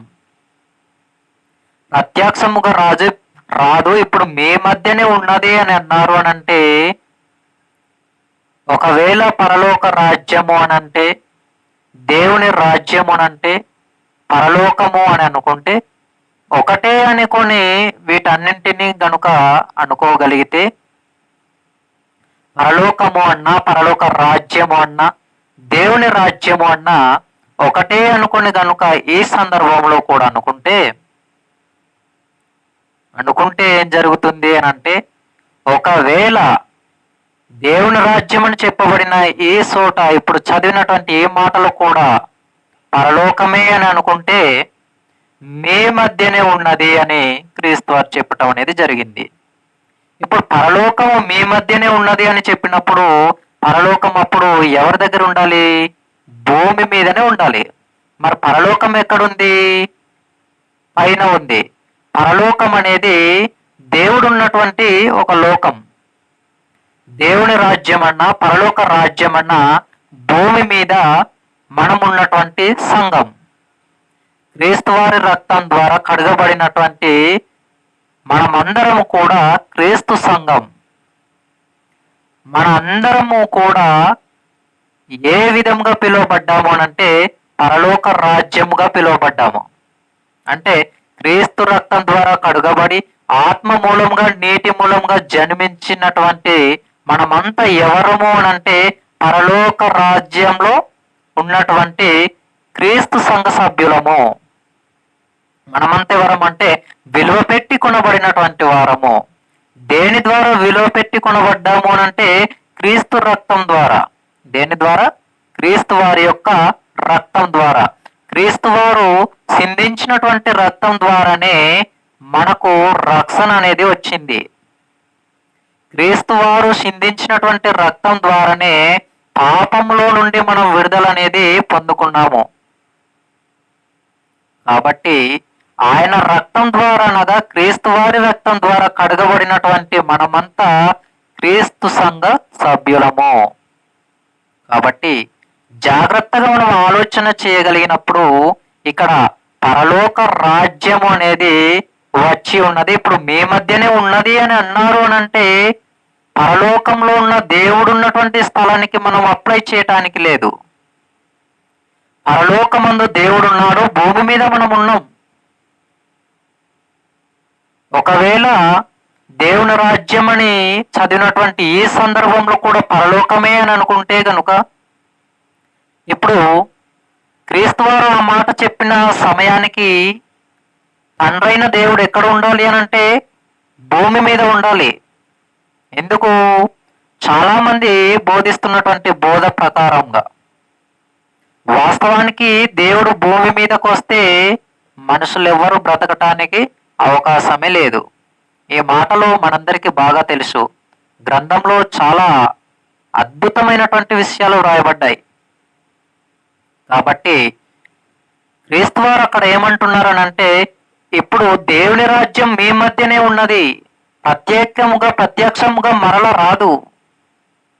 ప్రత్యక్షముగా రాదు, ఇప్పుడు మీ మధ్యనే ఉన్నది అని అన్నారు అని అంటే, ఒకవేళ పరలోక రాజ్యము అనంటే, దేవుని రాజ్యము అనంటే, పరలోకము అని అనుకుంటే ఒకటే అనుకొని వీటన్నింటినీ గనుక అనుకోగలిగితే, పరలోకము అన్నా పరలోక రాజ్యము అన్నా దేవుని రాజ్యము అన్నా ఒకటే అనుకుని గనుక ఈ సందర్భంలో కూడా అనుకుంటే ఏం జరుగుతుంది అని అంటే, ఒకవేళ దేవుని రాజ్యం అని చెప్పబడిన ఈ చోట ఇప్పుడు చదివినటువంటి ఏ మాటలు కూడా పరలోకమే అని అనుకుంటే మీ మధ్యనే ఉన్నది అని క్రీస్తు వారు చెప్పటం అనేది జరిగింది. ఇప్పుడు పరలోకము మీ మధ్యనే ఉన్నది అని చెప్పినప్పుడు పరలోకం అప్పుడు ఎవరి దగ్గర ఉండాలి? భూమి మీదనే ఉండాలి. మరి పరలోకం ఎక్కడుంది? పైన ఉంది. పరలోకం అనేది దేవుడు ఉన్నటువంటి ఒక లోకం. దేవుని రాజ్యం అన్నా పరలోక రాజ్యం అన్నా భూమి మీద మనం ఉన్నటువంటి సంఘం, క్రీస్తు వారి రక్తం ద్వారా కడగబడినటువంటి మనమందరము కూడా క్రీస్తు సంఘం. మన అందరము కూడా ఏ విధంగా పిలువబడ్డాము అనంటే పరలోక రాజ్యముగా పిలువబడ్డాము. అంటే క్రీస్తు రక్తం ద్వారా కడుగబడి ఆత్మ మూలంగా నీటి మూలంగా జన్మించినటువంటి మనమంతా ఎవరము అనంటే పరలోక రాజ్యంలో ఉన్నటువంటి క్రీస్తు సంఘ సభ్యులము. మనమంతా ఎవరం అంటే విలువ పెట్టి కొనబడినటువంటి వారము. దేని ద్వారా విలువ పెట్టి కొనబడ్డాము అనంటే క్రీస్తు రక్తం ద్వారా. దేని ద్వారా? క్రీస్తు వారి యొక్క రక్తం ద్వారా. క్రీస్తు వారు సిందించినటువంటి రక్తం ద్వారానే మనకు రక్షణ అనేది వచ్చింది. క్రీస్తు వారు సిందించినటువంటి రక్తం ద్వారానే పాపంలో నుండి మనం విడుదల అనేది పొందుకున్నాము. కాబట్టి ఆయన రక్తం ద్వారా అనగా క్రీస్తు వారి రక్తం ద్వారా కడగబడినటువంటి మనమంతా క్రీస్తు సంఘ సభ్యులము. కాబట్టి జాగ్రత్తగా మనం ఆలోచన చేయగలిగినప్పుడు ఇక్కడ పరలోక రాజ్యము అనేది వచ్చి ఉన్నది. ఇప్పుడు మీ మధ్యనే ఉన్నది అని అన్నారు అని అంటే పరలోకంలో ఉన్న దేవుడు ఉన్నటువంటి స్థలానికి మనం అప్లై చేయటానికి లేదు. పరలోకమందు దేవుడు ఉన్నాడు, భూమి మీద మనం ఉన్నాం. ఒకవేళ దేవుని రాజ్యం అని చదివినటువంటి ఈ సందర్భంలో కూడా పరలోకమే అని అనుకుంటే గనుక ఇప్పుడు క్రీస్తు వారు ఆ మాట చెప్పిన సమయానికి తండ్రైన దేవుడు ఎక్కడ ఉండాలి అని అంటే భూమి మీద ఉండాలి. ఎందుకు? చాలా మంది బోధిస్తున్నటువంటి బోధ ప్రకారంగా వాస్తవానికి దేవుడు భూమి మీదకి వస్తే మనుషులు ఎవరు బ్రతకటానికి అవకాశమే లేదు. ఈ మాటలు మనందరికీ బాగా తెలుసు. గ్రంథంలో చాలా అద్భుతమైనటువంటి విషయాలు వ్రాయబడ్డాయి. కాబట్టి క్రీస్తు వారు అక్కడ ఏమంటున్నారు అని అంటే ఇప్పుడు దేవుని రాజ్యం మీ మధ్యనే ఉన్నది, ప్రత్యక్షముగా మరల రాదు.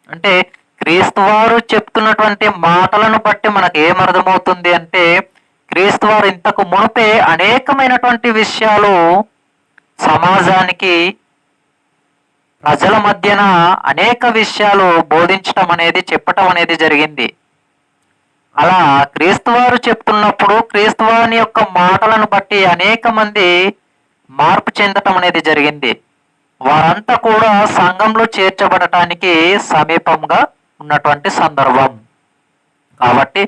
అంటే క్రీస్తు వారు చెప్తున్నటువంటి మాటలను బట్టి మనకు ఏమర్థమవుతుంది అంటే క్రీస్తు వారు ఇంతకు మునుపే అనేకమైనటువంటి విషయాలు సమాజానికి ప్రజల మధ్యన అనేక విషయాలు బోధించటం అనేది చెప్పటం అనేది జరిగింది. అలా క్రీస్తు వారు చెప్తున్నప్పుడు క్రీస్తు వారి యొక్క మాటలను బట్టి అనేక మంది మార్పు చెందటం అనేది జరిగింది. వారంతా కూడా సంఘంలో చేర్చబడటానికి సమీపంగా ఉన్నటువంటి సందర్భం. కాబట్టి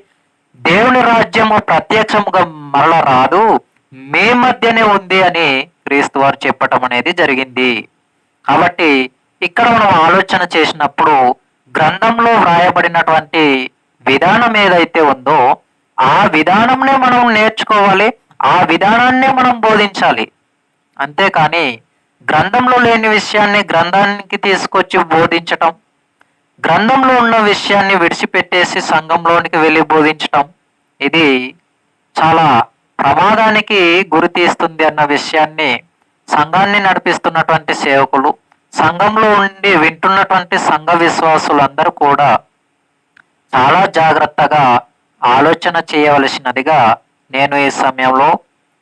దేవుని రాజ్యము ప్రత్యక్షముగా మరల రాదు, మీ మధ్యనే ఉంది అని క్రీస్తు వారు చెప్పటం అనేది జరిగింది. కాబట్టి ఇక్కడ మనం ఆలోచన చేసినప్పుడు గ్రంథంలో వ్రాయబడినటువంటి విధానం ఏదైతే ఉందో ఆ విధానంనే మనం నేర్చుకోవాలి, ఆ విధానాన్నే మనం బోధించాలి. అంతేకాని గ్రంథంలో లేని విషయాన్ని గ్రంథానికి తీసుకొచ్చి బోధించటం, గ్రంథంలో ఉన్న విషయాన్ని విడిచిపెట్టేసి సంఘంలోనికి వెళ్ళి బోధించటం ఇది చాలా ప్రమాదానికి గురి తీస్తుంది అన్న విషయాన్ని సంఘాన్ని నడిపిస్తున్నటువంటి సేవకులు, సంఘంలో ఉండి వింటున్నటువంటి సంఘ విశ్వాసులందరూ కూడా చాలా జాగ్రత్తగా ఆలోచన చేయవలసినదిగా నేను ఈ సమయంలో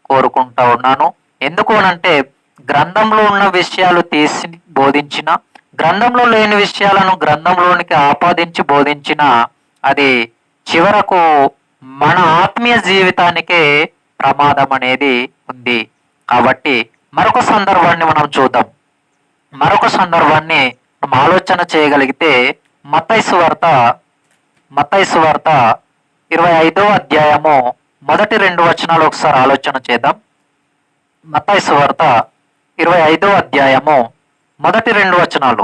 కోరుకుంటా ఉన్నాను. ఎందుకు అనంటే గ్రంథంలో ఉన్న విషయాలు తీసి బోధించిన, గ్రంథంలో లేని విషయాలను గ్రంథంలోనికి ఆపాదించి బోధించిన అది చివరకు మన ఆత్మీయ జీవితానికే ప్రమాదం అనేది ఉంది. కాబట్టి మరొక సందర్భాన్ని మనం చూద్దాం. మరొక సందర్భాన్ని మనం ఆలోచన చేయగలిగితే మత్తయి సువార్త 25వ అధ్యాయము మొదటి 2 వచనాలు ఒకసారి ఆలోచన చేద్దాం. మత్తయి సువార్త 25వ అధ్యాయము మొదటి 2 వచనాలు.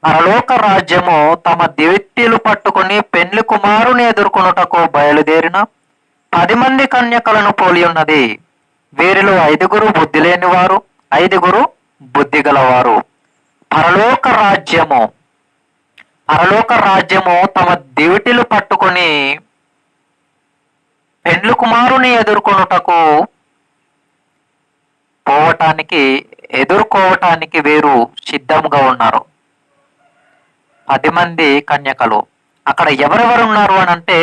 పరలోక రాజ్యము తమ దివిటీలు పట్టుకుని పెండ్లి కుమారుని ఎదుర్కొనుటకు బయలుదేరిన 10 మంది కన్యకలను పోలి ఉన్నది. వీరిలో 5 బుద్ధి లేనివారు, 5 బుద్ధి గలవారు. పరలోక రాజ్యము తమ దివిటీలు పట్టుకుని పెండ్లి కుమారుని ఎదుర్కోవటానికి వీరు సిద్ధంగా ఉన్నారు. 10 మంది కన్యకలు. అక్కడ ఎవరెవరు ఉన్నారు అని అంటే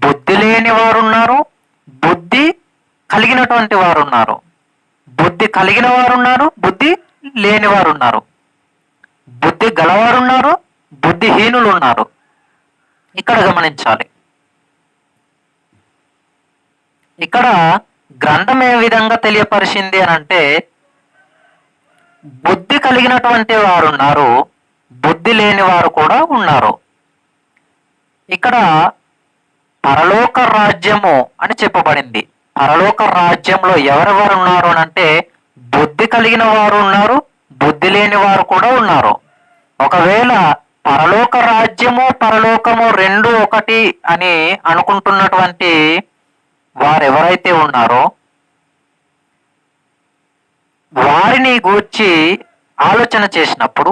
బుద్ధి లేని వారు ఉన్నారు, బుద్ధి కలిగినటువంటి వారు ఉన్నారు. బుద్ధి కలిగిన వారు ఉన్నారు, బుద్ధి లేని వారు ఉన్నారు. బుద్ధి గలవారు ఉన్నారు, బుద్ధిహీనులు ఉన్నారు. ఇక్కడ గమనించాలి. ఇక్కడ గ్రంథం ఏ విధంగా తెలియపరిచింది అని అంటే బుద్ధి కలిగినటువంటి వారు ఉన్నారు, బుద్ధి లేని వారు కూడా ఉన్నారు. ఇక్కడ పరలోక రాజ్యము అని చెప్పబడింది. పరలోక రాజ్యంలో ఎవరెవరు ఉన్నారు అని అంటే బుద్ధి కలిగిన వారు ఉన్నారు, బుద్ధి లేని వారు కూడా ఉన్నారు. ఒకవేళ పరలోక రాజ్యము పరలోకము రెండు ఒకటి అని అనుకుంటున్నటువంటి వారెవరైతే ఉన్నారో వారిని గూర్చి ఆలోచన చేసినప్పుడు,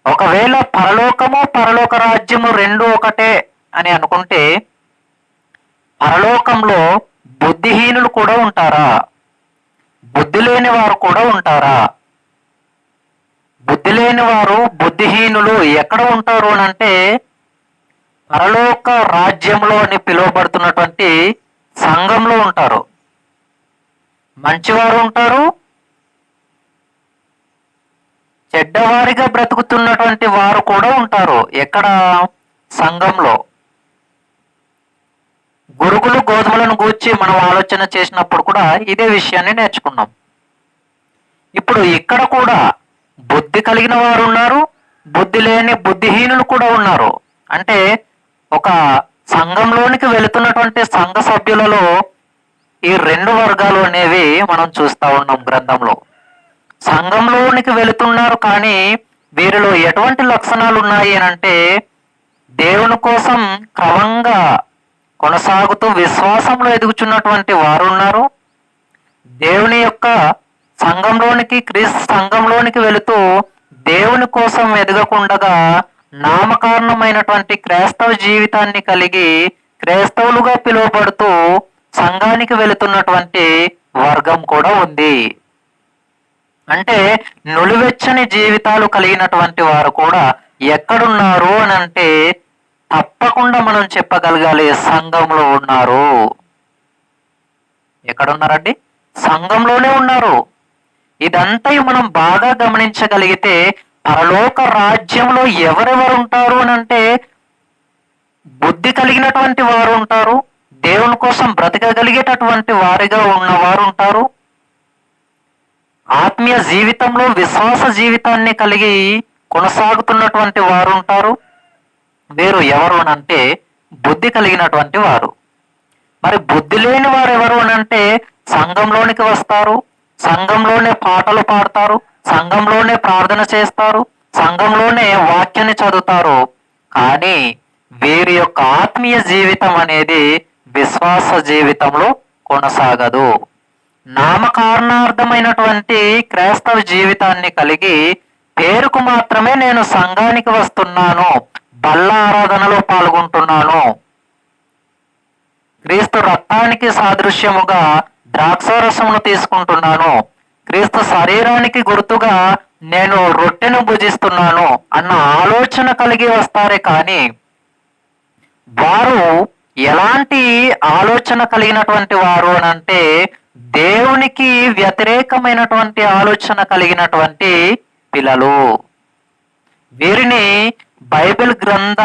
ఒకవేళ పరలోకము పరలోక రాజ్యము రెండు ఒకటే అని అనుకుంటే, పరలోకంలో బుద్ధిహీనులు కూడా ఉంటారా? బుద్ధి లేని వారు కూడా ఉంటారా? బుద్ధి లేని వారు, బుద్ధిహీనులు ఎక్కడ ఉంటారు అని అంటే, పరలోక రాజ్యంలో అని పిలువబడుతున్నటువంటి సంఘంలో ఉంటారు. మంచివారు ఉంటారు, చెడ్డవారిగా బ్రతుకుతున్నటువంటి వారు కూడా ఉంటారు. ఎక్కడ? సంఘంలో. గురుగులు గోధుమలను గూర్చి మనం ఆలోచన చేసినప్పుడు కూడా ఇదే విషయాన్ని నేర్చుకున్నాం. ఇప్పుడు ఇక్కడ కూడా బుద్ధి కలిగిన వారు ఉన్నారు, బుద్ధి లేని బుద్ధిహీనులు కూడా ఉన్నారు. అంటే ఒక సంఘంలోనికి వెళుతున్నటువంటి సంఘ సభ్యులలో ఈ రెండు వర్గాలు అనేవి మనం చూస్తా ఉన్నాం గ్రంథంలో. సంఘంలోనికి వెళుతున్నారు, కానీ వీరిలో ఎటువంటి లక్షణాలు ఉన్నాయి అని అంటే, దేవుని కోసం క్రమంగా కొనసాగుతూ విశ్వాసంలో ఎదుగుచున్నటువంటి వారు ఉన్నారు. దేవుని యొక్క సంఘంలోనికి, క్రీస్తు సంఘంలోనికి వెళుతూ దేవుని కోసం ఎదగకుండగా నామకారణమైనటువంటి క్రైస్తవ జీవితాన్ని కలిగి క్రైస్తవులుగా పిలువబడుతూ సంఘానికి వెళుతున్నటువంటి వర్గం కూడా ఉంది. అంటే నులివెచ్చని జీవితాలు కలిగినటువంటి వారు కూడా ఎక్కడున్నారు అని అంటే, తప్పకుండా మనం చెప్పగలగాలి, సంఘంలో ఉన్నారు. ఎక్కడున్నారండి? సంఘంలోనే ఉన్నారు. ఇదంతా మనం బాగా గమనించగలిగితే, పరలోక రాజ్యంలో ఎవరెవరు ఉంటారు అని అంటే, బుద్ధి కలిగినటువంటి వారు ఉంటారు, దేవుని కోసం బ్రతకగలిగేటటువంటి వారిగా ఉన్నవారు ఉంటారు, ఆత్మీయ జీవితంలో విశ్వాస జీవితాన్ని కలిగి కొనసాగుతున్నటువంటి వారు ఉంటారు. వీరు ఎవరు అనంటే బుద్ధి కలిగినటువంటి వారు. మరి బుద్ధి లేని వారు ఎవరు అనంటే, సంఘంలోనికి వస్తారు, సంఘంలోనే పాటలు పాడతారు, సంఘంలోనే ప్రార్థన చేస్తారు, సంఘంలోనే వాక్యాన్ని చదువుతారు, కానీ వీరి యొక్క ఆత్మీయ జీవితం అనేది విశ్వాస జీవితంలో కొనసాగదు. నామకారణార్థమైనటువంటి క్రైస్తవ జీవితాన్ని కలిగి పేరుకు మాత్రమే నేను సంఘానికి వస్తున్నాను, బల్ల ఆరాధనలో పాల్గొంటున్నాను, క్రీస్తు రక్తానికి సాదృశ్యముగా ద్రాక్షారసమును తీసుకుంటున్నాను, క్రీస్తు శరీరానికి గుర్తుగా నేను రొట్టెను భుజిస్తున్నాను అన్న ఆలోచన కలిగి వస్తారే కానీ, వారు ఎలాంటి ఆలోచన కలిగినటువంటి వారు అని అంటే, దేవునికి వ్యతిరేకమైనటువంటి ఆలోచన కలిగినటువంటి పిల్లలు. వీరిని బైబిల్ గ్రంథ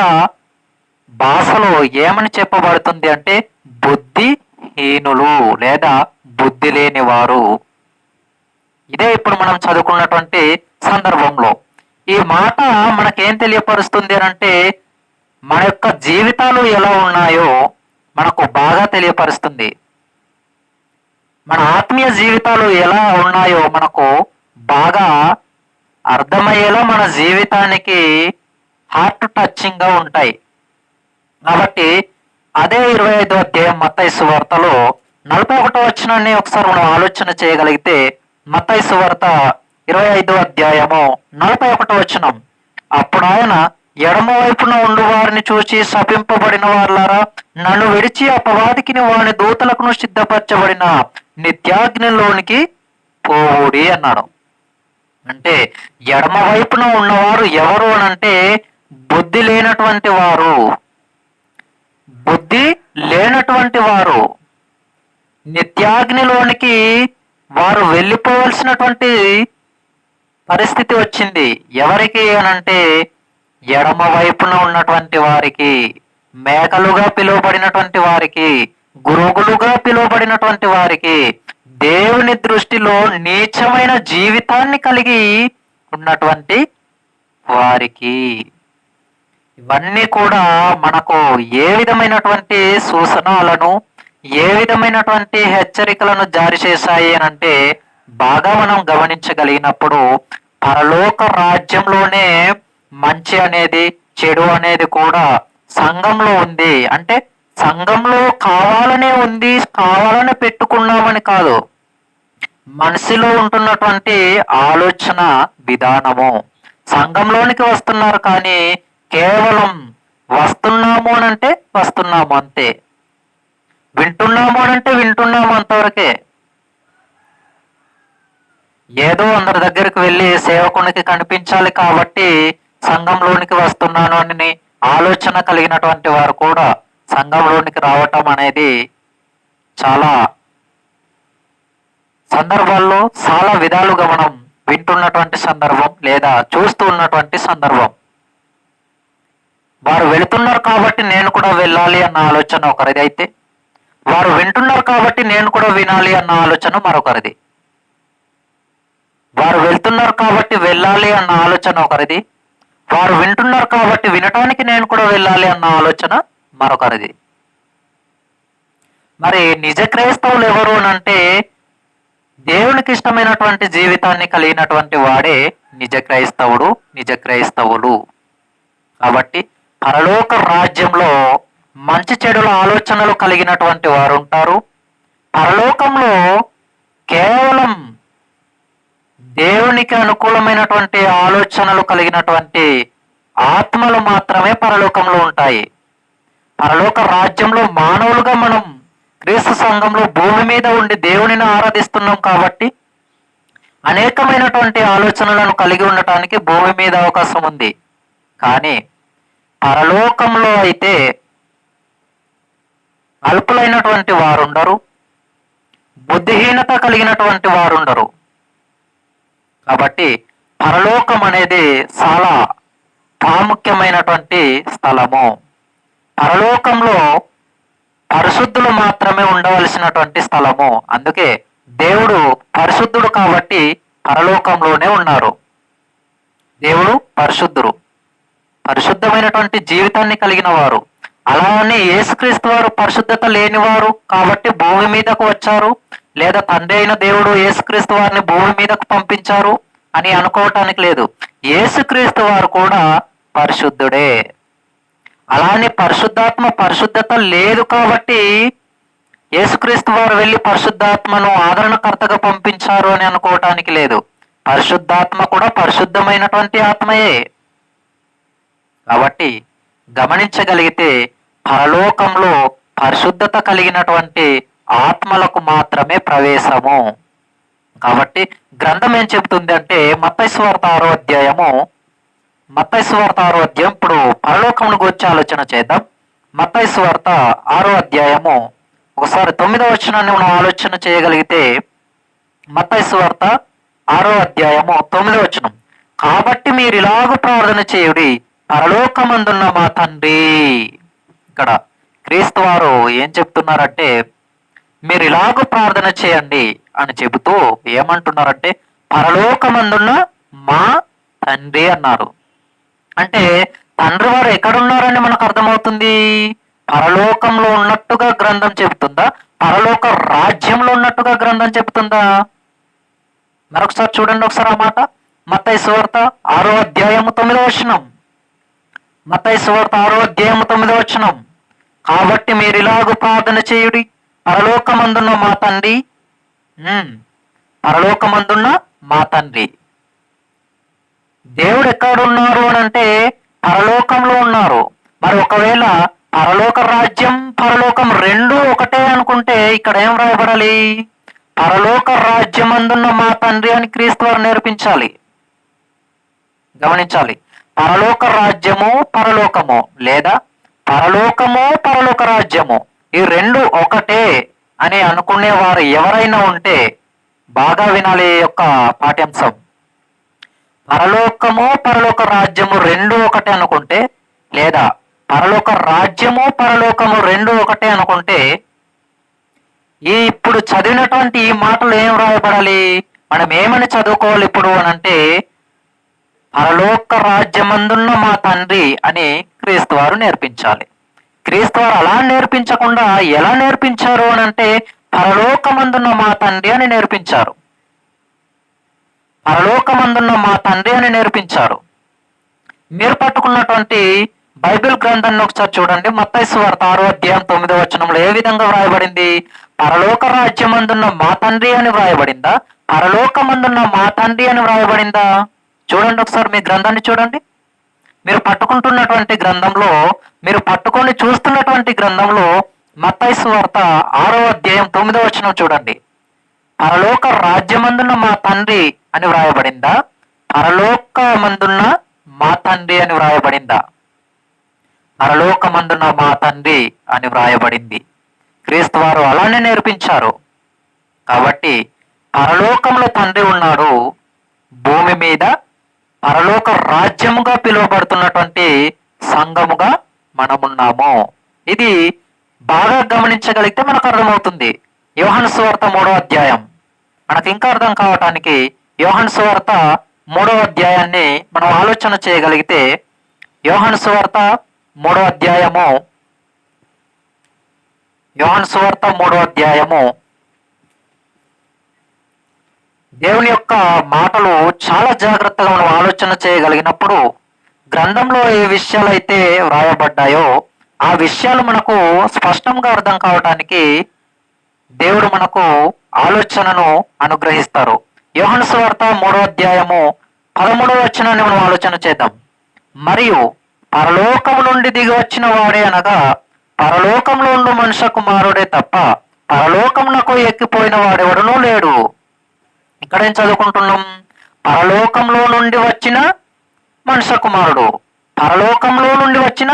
భాషలో ఏమని చెప్పబడుతుంది అంటే, బుద్ధిహీనులు లేదా బుద్ధి లేని వారు. ఇదే ఇప్పుడు మనం చదువుకున్నటువంటి సందర్భంలో ఈ మాట మనకేం తెలియపరుస్తుంది అని అంటే, మన యొక్క జీవితాలు ఎలా ఉన్నాయో మనకు బాగా తెలియపరుస్తుంది. మన ఆత్మీయ జీవితాలు ఎలా ఉన్నాయో మనకు బాగా అర్థమయ్యేలా మన జీవితానికి హార్ట్ టచింగ్ గా ఉంటాయి. కాబట్టి అదే 25వ అధ్యాయం మత్తయి సువార్తలో 41వ వచనాన్ని ఒకసారి మనం ఆలోచన చేయగలిగితే, మత్తయి సువార్త 25వ అధ్యాయము 41వ వచనం. అప్పుడు ఆయన, ఎడమ వైపున ఉండు వారిని చూచి, శపింపబడిన వారులారా, నన్ను విడిచి అపవాదికిని వాని దూతలకును సిద్ధపరచబడిన నిత్యాగ్నిలోనికి పోవుడి అన్నాడు. అంటే ఎడమ వైపున ఉన్నవారు ఎవరు అనంటే, బుద్ధి లేనటువంటి వారు. బుద్ధి లేనటువంటి వారు నిత్యాగ్నిలోనికి వారు వెళ్ళిపోవలసినటువంటి పరిస్థితి వచ్చింది. ఎవరికి అనంటే, ఎడమ వైపున ఉన్నటువంటి వారికి, మేకలుగా పిలువబడినటువంటి వారికి, గురుగులుగా పిలువబడినటువంటి వారికి, దేవుని దృష్టిలో నీచమైన జీవితాన్ని కలిగి ఉన్నటువంటి వారికి. ఇవన్నీ కూడా మనకు ఏ విధమైనటువంటి సూచనలను, ఏ విధమైనటువంటి హెచ్చరికలను జారీ చేశాయి అని అంటే, బాగా మనం గమనించగలిగినప్పుడు పరలోక రాజ్యంలోనే మంచి అనేది, చెడు అనేది కూడా సంఘంలో ఉంది. అంటే సంఘంలో కావాలనే ఉంది, కావాలనే పెట్టుకున్నామని కాదు. మనసులో ఉంటున్నటువంటి ఆలోచన విధానము. సంఘంలోనికి వస్తున్నారు కానీ కేవలం వస్తున్నాము అనంటే వస్తున్నాము అంతే. వింటున్నాము అనంటే వింటున్నాము అంతవరకే. ఏదో అందరి దగ్గరికి వెళ్ళి సేవకునికి కనిపించాలి కాబట్టి సంఘంలోనికి వస్తున్నాను అని ఆలోచన కలిగినటువంటి వారు కూడా సంఘంలోనికి రావటం అనేది చాలా సందర్భాల్లో చాలా విధాలుగా మనం వింటున్నటువంటి సందర్భం లేదా చూస్తూ ఉన్నటువంటి సందర్భం. వారు వెళుతున్నారు కాబట్టి నేను కూడా వెళ్ళాలి అన్న ఆలోచన ఒకరిది అయితే, వారు వింటున్నారు కాబట్టి నేను కూడా వినాలి అన్న ఆలోచన మరొకరిది. వారు వెళ్తున్నారు కాబట్టి వెళ్ళాలి అన్న ఆలోచన ఒకరిది, వారు వింటున్నారు కాబట్టి వినటానికి నేను కూడా వెళ్ళాలి అన్న ఆలోచన మరొకరిది. మరి నిజ క్రైస్తవులు ఎవరు అంటే దేవునికి ఇష్టమైనటువంటి జీవితాన్ని కలిగినటువంటి వాడే నిజ క్రైస్తవుడు, నిజ క్రైస్తవులు. కాబట్టి పరలోక రాజ్యంలో మంచి చెడుల ఆలోచనలు కలిగినటువంటి వారు ఉంటారు. పరలోకంలో కేవలం దేవునికి అనుకూలమైనటువంటి ఆలోచనలు కలిగినటువంటి ఆత్మలు మాత్రమే పరలోకంలో ఉంటాయి. పరలోక రాజ్యంలో మానవులుగా మనం క్రీస్తు సంఘంలో భూమి మీద ఉండి దేవునిని ఆరాధిస్తున్నాం కాబట్టి అనేకమైనటువంటి ఆలోచనలను కలిగి ఉండటానికి భూమి మీద అవకాశం ఉంది. కానీ పరలోకంలో అయితే అల్పులైనటువంటి వారుండరు, బుద్ధిహీనత కలిగినటువంటి వారుండరు. కాబట్టి పరలోకం అనేది చాలా ప్రాముఖ్యమైనటువంటి స్థలము. పరలోకంలో పరిశుద్ధులు మాత్రమే ఉండవలసినటువంటి స్థలము. అందుకే దేవుడు పరిశుద్ధుడు కాబట్టి పరలోకంలోనే ఉన్నారు. దేవుడు పరిశుద్ధుడు, పరిశుద్ధమైనటువంటి జీవితాన్ని కలిగిన వారు. అలానే యేసుక్రీస్తు వారు పరిశుద్ధత లేనివారు కాబట్టి భూమి మీదకు వచ్చారు, లేదా తండ్రి అయిన దేవుడు యేసుక్రీస్తు వారిని భూమి మీదకు పంపించారు అని అనుకోవటానికి లేదు. యేసుక్రీస్తు వారు కూడా పరిశుద్ధుడే. అలానే పరిశుద్ధత లేదు కాబట్టి యేసుక్రీస్తు వారు వెళ్ళి పరిశుద్ధాత్మను ఆదరణకర్తగా పంపించారు అని అనుకోవటానికి లేదు. పరిశుద్ధాత్మ కూడా పరిశుద్ధమైనటువంటి ఆత్మయే. కాబట్టి గమనించగలిగితే పరలోకంలో పరిశుద్ధత కలిగినటువంటి ఆత్మలకు మాత్రమే ప్రవేశము. కాబట్టి గ్రంథం ఏం చెబుతుంది అంటే మత్తయి సువార్త 6వ అధ్యాయము, ఇప్పుడు పరలోకమును గురించి ఆలోచన చేద్దాం. మత్తయి సువార్త 6వ అధ్యాయము ఒకసారి 9వ వచనాన్ని మనం ఆలోచన చేయగలిగితే, మత్తయి సువార్త 6వ అధ్యాయము 9వ వచనం, కాబట్టి మీరు ఇలాగ ప్రార్థన చేయుడి, పరలోకమందున్న మా తండ్రి. ఇక్కడ క్రీస్తు వారు ఏం చెప్తున్నారంటే మీరు ఇలాగ ప్రార్థన చేయండి అని చెబుతూ ఏమంటున్నారంటే పరలోకమందున్న మా తండ్రి అన్నారు. అంటే తండ్రి వారు ఎక్కడున్నారని మనకు అర్థమవుతుంది. పరలోకంలో ఉన్నట్టుగా గ్రంథం చెబుతుందా, పరలోక రాజ్యంలో ఉన్నట్టుగా గ్రంథం చెబుతుందా? మరొకసారి చూడండి ఒకసారి ఆ మాట. మత్తయి సువార్త 6వ అధ్యాయము 9వ వచనం, మత్తయి సువార్త 6వ అధ్యాయము 9వ వచనం, కాబట్టి మీరు ఇలాగ ప్రార్థన చేయుడి, పరలోకమందున్న మా తండ్రి. పరలోకమందున్న మా తండ్రి. దేవుడు ఎక్కడున్నారు అని అంటే పరలోకంలో ఉన్నారు. మరి ఒకవేళ పరలోక రాజ్యం పరలోకం రెండూ ఒకటే అనుకుంటే ఇక్కడ ఏం రాయబడాలి? పరలోక రాజ్యమందున్న మా తండ్రి అని క్రీస్తు వారు నేర్పించాలి. గమనించాలి. పరలోక రాజ్యము పరలోకము లేదా పరలోకము పరలోక రాజ్యము ఈ రెండు ఒకటే అని అనుకునేవారు ఎవరైనా ఉంటే బాగా వినాలి ఈ యొక్క పాఠ్యాంశం. పరలోకము పరలోక రాజ్యము రెండు ఒకటే అనుకుంటే, లేదా పరలోక రాజ్యము పరలోకము రెండు ఒకటే అనుకుంటే, ఈ ఇప్పుడు చదివినటువంటి ఈ మాటలు ఏం రాయబడాలి? మనం ఏమని చదువుకోవాలి ఇప్పుడు అని అంటే పరలోక రాజ్యమందున్న మా తండ్రి అని క్రీస్తు వారు నేర్పించాలి. క్రీస్తు వారు అలా నేర్పించకుండా ఎలా నేర్పించారు అని అంటే పరలోకమందున్న మా తండ్రి అని నేర్పించారు. పరలోకమందున్న మా తండ్రి అని నేర్పించారు. మీరు పట్టుకున్నటువంటి బైబిల్ గ్రంథాన్ని ఒకసారి చూడండి. మత్తయి సువార్త 6 అధ్యాయం 9 వచనంలో ఏ విధంగా వ్రాయబడింది? పరలోక రాజ్యమందున్న మా తండ్రి అని వ్రాయబడిందా, పరలోకమందున్న మా తండ్రి అని వ్రాయబడిందా? చూడండి ఒకసారి, మీ గ్రంథాన్ని చూడండి. మీరు పట్టుకుంటున్నటువంటి గ్రంథంలో, మీరు పట్టుకొని చూస్తున్నటువంటి గ్రంథంలో మత్తయి సువార్త 6 అధ్యాయం 9 వచనం చూడండి. పరలోక రాజ్యమందున్న మా తండ్రి అని వ్రాయబడిందా, పరలోకమందున్న మా తండ్రి అని వ్రాయబడిందా? పరలోకమందున్న మా తండ్రి అని వ్రాయబడింది. క్రీస్తు వారు అలానే నేర్పించారు. కాబట్టి పరలోకంలో తండ్రి ఉన్నాడు, భూమి మీద పరలోక రాజ్యముగా పిలువబడుతున్నటువంటి సంఘముగా మనమున్నాము. ఇది బాగా గమనించగలిగితే మనకు అర్థమవుతుంది. యోహాను సువార్త 3 అధ్యాయం, మనకు ఇంకా అర్థం కావటానికి యోహాను సువార్త 3 అధ్యాయాన్ని మనం ఆలోచన చేయగలిగితే, యోహాను సువార్త 3 అధ్యాయము, యోహాను సువార్త 3 అధ్యాయము దేవుని యొక్క మాటలు చాలా జాగ్రత్తగా మనం ఆలోచన చేయగలిగినప్పుడు గ్రంథంలో ఏ విషయాలు అయితే వ్రాయబడ్డాయో ఆ విషయాలు మనకు స్పష్టంగా అర్థం కావటానికి దేవుడు మనకు ఆలోచనను అనుగ్రహిస్తారు. యోహాను సువార్త 3 అధ్యాయము 13 వచనాన్ని మనం ఆలోచన చేద్దాం. మరియు పరలోకము నుండి దిగి వచ్చిన వాడే అనగా పరలోకంలో ఉండు మనుష్య కుమారుడే తప్ప పరలోకమునకు ఎక్కిపోయిన వాడెవడనూ లేడు. ఇక్కడ ఏం చదువుకుంటున్నాం? పరలోకంలో నుండి వచ్చిన మనుష్య కుమారుడు, పరలోకంలో నుండి వచ్చిన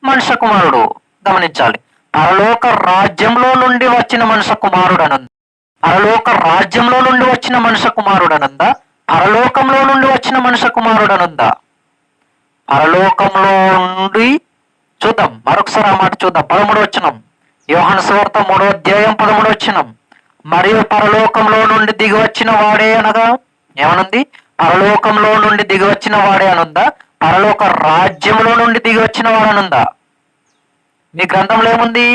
మనుష్య కుమారుడు. గమనించాలి, పరలోక రాజ్యంలో నుండి వచ్చిన మనుష్య కుమారుడు అనంద, పరలోక రాజ్యంలో నుండి వచ్చిన మనుష్య కుమారుడు అనంద, పరలోకంలో నుండి వచ్చిన మనుష్య కుమారుడు అనందా? పరలోకంలో నుండి చూద్దాం, మరొకసారి ఆ మాట చూద్దాం. 13 వచనం, యోహాను సువార్త 3 అధ్యాయం 13 వచనం. మరియు పరలోకంలో నుండి దిగి వచ్చిన వాడే అనగా ఏమనుంది? పరలోకంలో నుండి దిగి వచ్చిన వాడే అనుందా, పరలోక రాజ్యంలో నుండి దిగి వచ్చిన వాడనుందా? మీ గ్రంథంలో ఏముంది?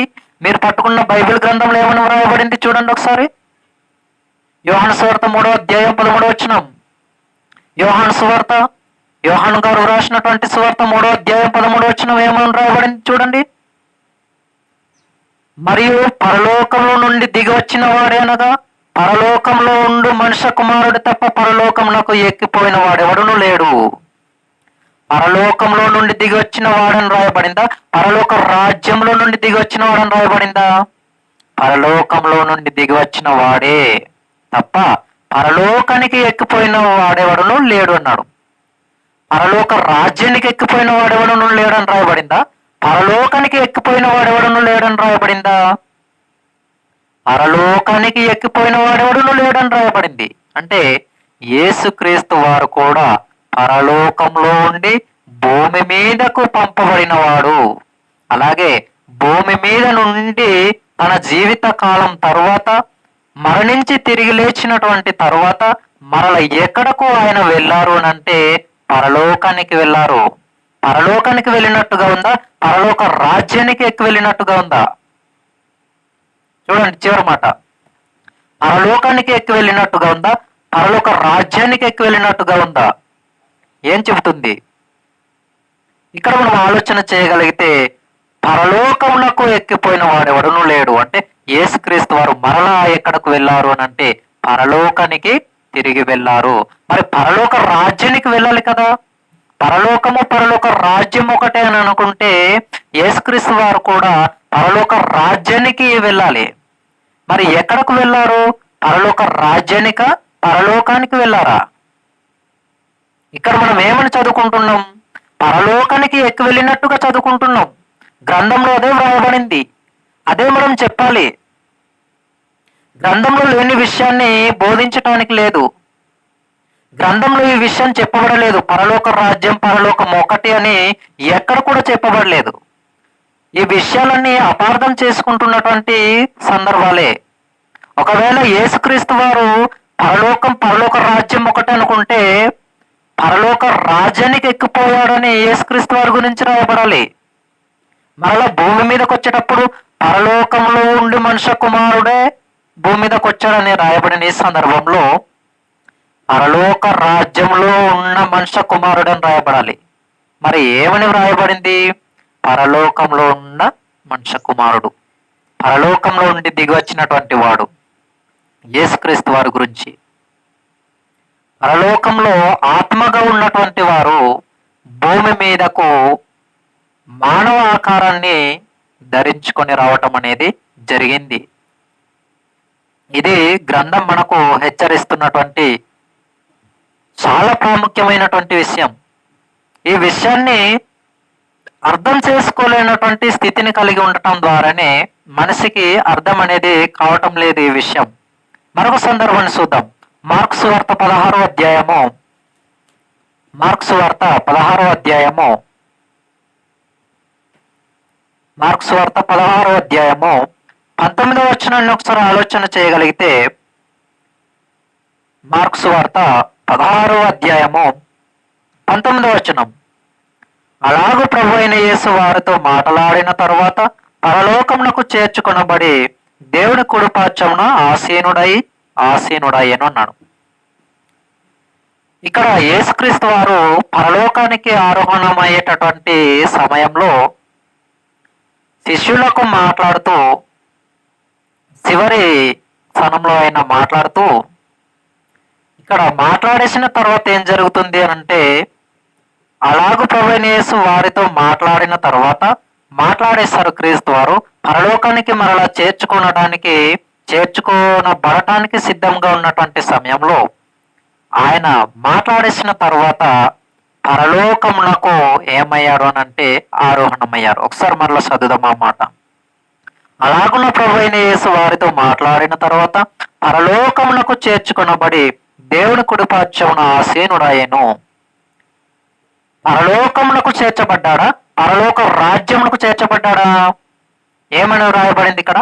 మీరు పట్టుకున్న బైబిల్ గ్రంథంలో ఏమని వ్రాయబడింది చూడండి ఒకసారి. యోహాను సువార్త 3 అధ్యాయం 13 వచనం. యోహాను సువార్త, యోహాను గారు రాసినటువంటి సువార్త 3 అధ్యాయం 13 వచనం ఏమని రాయబడింది చూడండి. మరియు పరలోకంలో నుండి దిగి వచ్చిన వాడే అనగా పరలోకంలో ఉండు మనుష్య కుమారుడు తప్ప పరలోకమునకు ఎక్కిపోయిన వాడెవడునూ లేడు. పరలోకంలో నుండి దిగి వచ్చిన వాడని రాయబడిందా, పరలోక రాజ్యంలో నుండి దిగి వచ్చిన వాడని రాయబడిందా? పరలోకంలో నుండి దిగి వచ్చిన వాడే తప్ప పరలోకానికి ఎక్కిపోయిన వాడెవడునూ లేడు అన్నాడు. పరలోక రాజ్యానికి ఎక్కిపోయిన వాడెవడునూ లేడని రాయబడిందా, పరలోకానికి ఎక్కిపోయిన వాడెవడునూ లేడని రాయబడిందా? పరలోకానికి ఎక్కిపోయిన వాడెవడునూ లేడని రాయబడింది. అంటే యేసుక్రీస్తు వారు కూడా పరలోకంలో ఉండి భూమి మీదకు పంపబడిన వాడు. అలాగే భూమి మీద నుండి తన జీవిత కాలం తరువాత మరణించి తిరిగి లేచినటువంటి తరువాత మరల ఎక్కడకు ఆయన వెళ్ళారు అని అంటే పరలోకానికి వెళ్ళారు. పరలోకానికి వెళ్ళినట్టుగా ఉందా, పరలోక రాజ్యానికి ఎక్కి వెళ్ళినట్టుగా ఉందా? చూడండి చివరి మాట, పరలోకానికి ఎక్కి వెళ్ళినట్టుగా ఉందా, పరలోక రాజ్యానికి ఎక్కి వెళ్ళినట్టుగా ఉందా? ఏం చెబుతుంది? ఇక్కడ మనం ఆలోచన చేయగలిగితే పరలోకమునకు ఎక్కిపోయిన వాడెవడనూ లేడు. అంటే యేసుక్రీస్తు వారు మరలా ఎక్కడకు వెళ్ళారు అని అంటే పరలోకానికి తిరిగి వెళ్ళారు. మరి పరలోక రాజ్యానికి వెళ్ళాలి కదా. పరలోకము పరలోక రాజ్యం ఒకటే అని అనుకుంటే యేసుక్రీస్తు వారు కూడా పరలోక రాజ్యానికి వెళ్ళాలి. మరి ఎక్కడకు వెళ్ళారు? పరలోక రాజ్యానిక, పరలోకానికి వెళ్ళారా? ఇక్కడ మనం ఏమని చదువుకుంటున్నాం? పరలోకానికి ఎక్కి వెళ్ళినట్టుగా చదువుకుంటున్నాం. గ్రంథంలో అదే వ్రాయబడింది, అదే మనం చెప్పాలి. గ్రంథంలో లేని విషయాన్ని బోధించటానికి లేదు. గ్రంథంలో ఈ విషయం చెప్పబడలేదు. పరలోక రాజ్యం పరలోకం ఒకటి అని ఎక్కడ కూడా చెప్పబడలేదు. ఈ విషయాలన్నీ అపార్థం చేసుకుంటున్నటువంటి సందర్భాలే. ఒకవేళ యేసుక్రీస్తు వారు పరలోక రాజ్యం ఒకటి అనుకుంటే పరలోక రాజ్యానికి ఎక్కిపోయాడని యేసుక్రీస్తు వారి గురించి రాయబడాలి. మరలా భూమి మీదకి వచ్చేటప్పుడు పరలోకంలో ఉండి మనుష్య కుమారుడే భూమి మీదకి వచ్చాడని రాయబడిన ఈ సందర్భంలో పరలోక రాజ్యంలో ఉన్న మనుష్య కుమారుడని రాయబడాలి. మరి ఏమని వ్రాయబడింది? పరలోకంలో ఉన్న మనుష్య కుమారుడు, పరలోకంలో నుండి దిగి వచ్చినటువంటి వాడు యేసుక్రీస్తు వారి గురించి. పరలోకంలో ఆత్మగా ఉన్నటువంటి వారు భూమి మీదకు మానవ ఆకారాన్ని ధరించుకొని రావటం అనేది జరిగింది. ఇది గ్రంథం మనకు హెచ్చరిస్తున్నటువంటి చాలా ప్రాముఖ్యమైనటువంటి విషయం. ఈ విషయాన్ని అర్థం చేసుకోలేనటువంటి స్థితిని కలిగి ఉండటం ద్వారానే మనిషికి అర్థం అనేది కావటం లేదు ఈ విషయం. మరొక సందర్భాన్ని చూద్దాం. మార్క్స్ వార్త 16వ అధ్యాయము, మార్క్స్ వార్త 16వ అధ్యాయము, మార్క్స్ వార్త 16వ అధ్యాయము 19వ వచనాన్ని ఒకసారి ఆలోచన చేయగలిగితే, మార్క్స్ వార్త 16వ అధ్యాయము 19వ వచనం, అలాగూ ప్రభు అయిన యేసు వారితో మాట్లాడిన తరువాత పరలోకమునకు చేర్చుకొనబడి దేవుని కుడిపార్శ్వమున ఆసీనుడయ్యను అన్నాడు. ఇక్కడ యేసుక్రీస్తు వారు పరలోకానికి ఆరోహణమయ్యేటటువంటి సమయంలో శిష్యులకు మాట్లాడుతూ, చివరి క్షణంలో ఆయన మాట్లాడుతూ, ఇక్కడ మాట్లాడేసిన తర్వాత ఏం జరుగుతుంది అని అంటే, అలాగూ ప్రభువైన యేసు వారితో మాట్లాడిన తర్వాత మాట్లాడేశారు క్రీస్తు వారు. పరలోకానికి మరలా చేర్చుకోనబడటానికి సిద్ధంగా ఉన్నటువంటి సమయంలో ఆయన మాట్లాడేసిన తర్వాత పరలోకమునకు ఏమయ్యారు అని అంటే ఆరోహణమయ్యారు. ఒకసారి మరలా చదువుదాం ఆ మాట. అలాగున్న ప్రభువైన యేసు వారితో మాట్లాడిన తర్వాత పరలోకమునకు చేర్చుకొనబడి దేవుని కుడిపార్శ్వమున ఆసీనుడయ్యెను. పరలోకమునకు చేర్చబడ్డాడా? పరలోక రాజ్యమునకు చేర్చబడ్డాడా? ఏమని వ్రాయబడింది ఇక్కడ?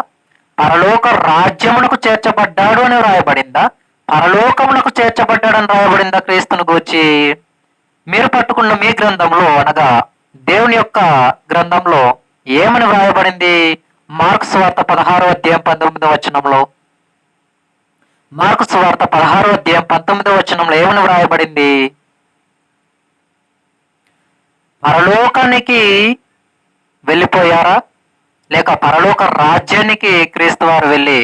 పరలోక రాజ్యమునకు చేర్చబడ్డాడు అని వ్రాయబడిందా? పరలోకమునకు చేర్చబడ్డాడని రాయబడిందా క్రీస్తుని గూర్చి? మీరు పట్టుకున్న మీ గ్రంథంలో, అనగా దేవుని యొక్క గ్రంథంలో ఏమని వ్రాయబడింది? మార్క్స్ వార్త 16వ అధ్యాయం 19వ వచనంలో, మార్క్స్ వార్త 16వ అధ్యాయం 19వ వచనంలో ఏమని వ్రాయబడింది? పరలోకానికి వెళ్ళిపోయారా, లేక పరలోక రాజ్యానికి క్రీస్తు వారు వెళ్ళి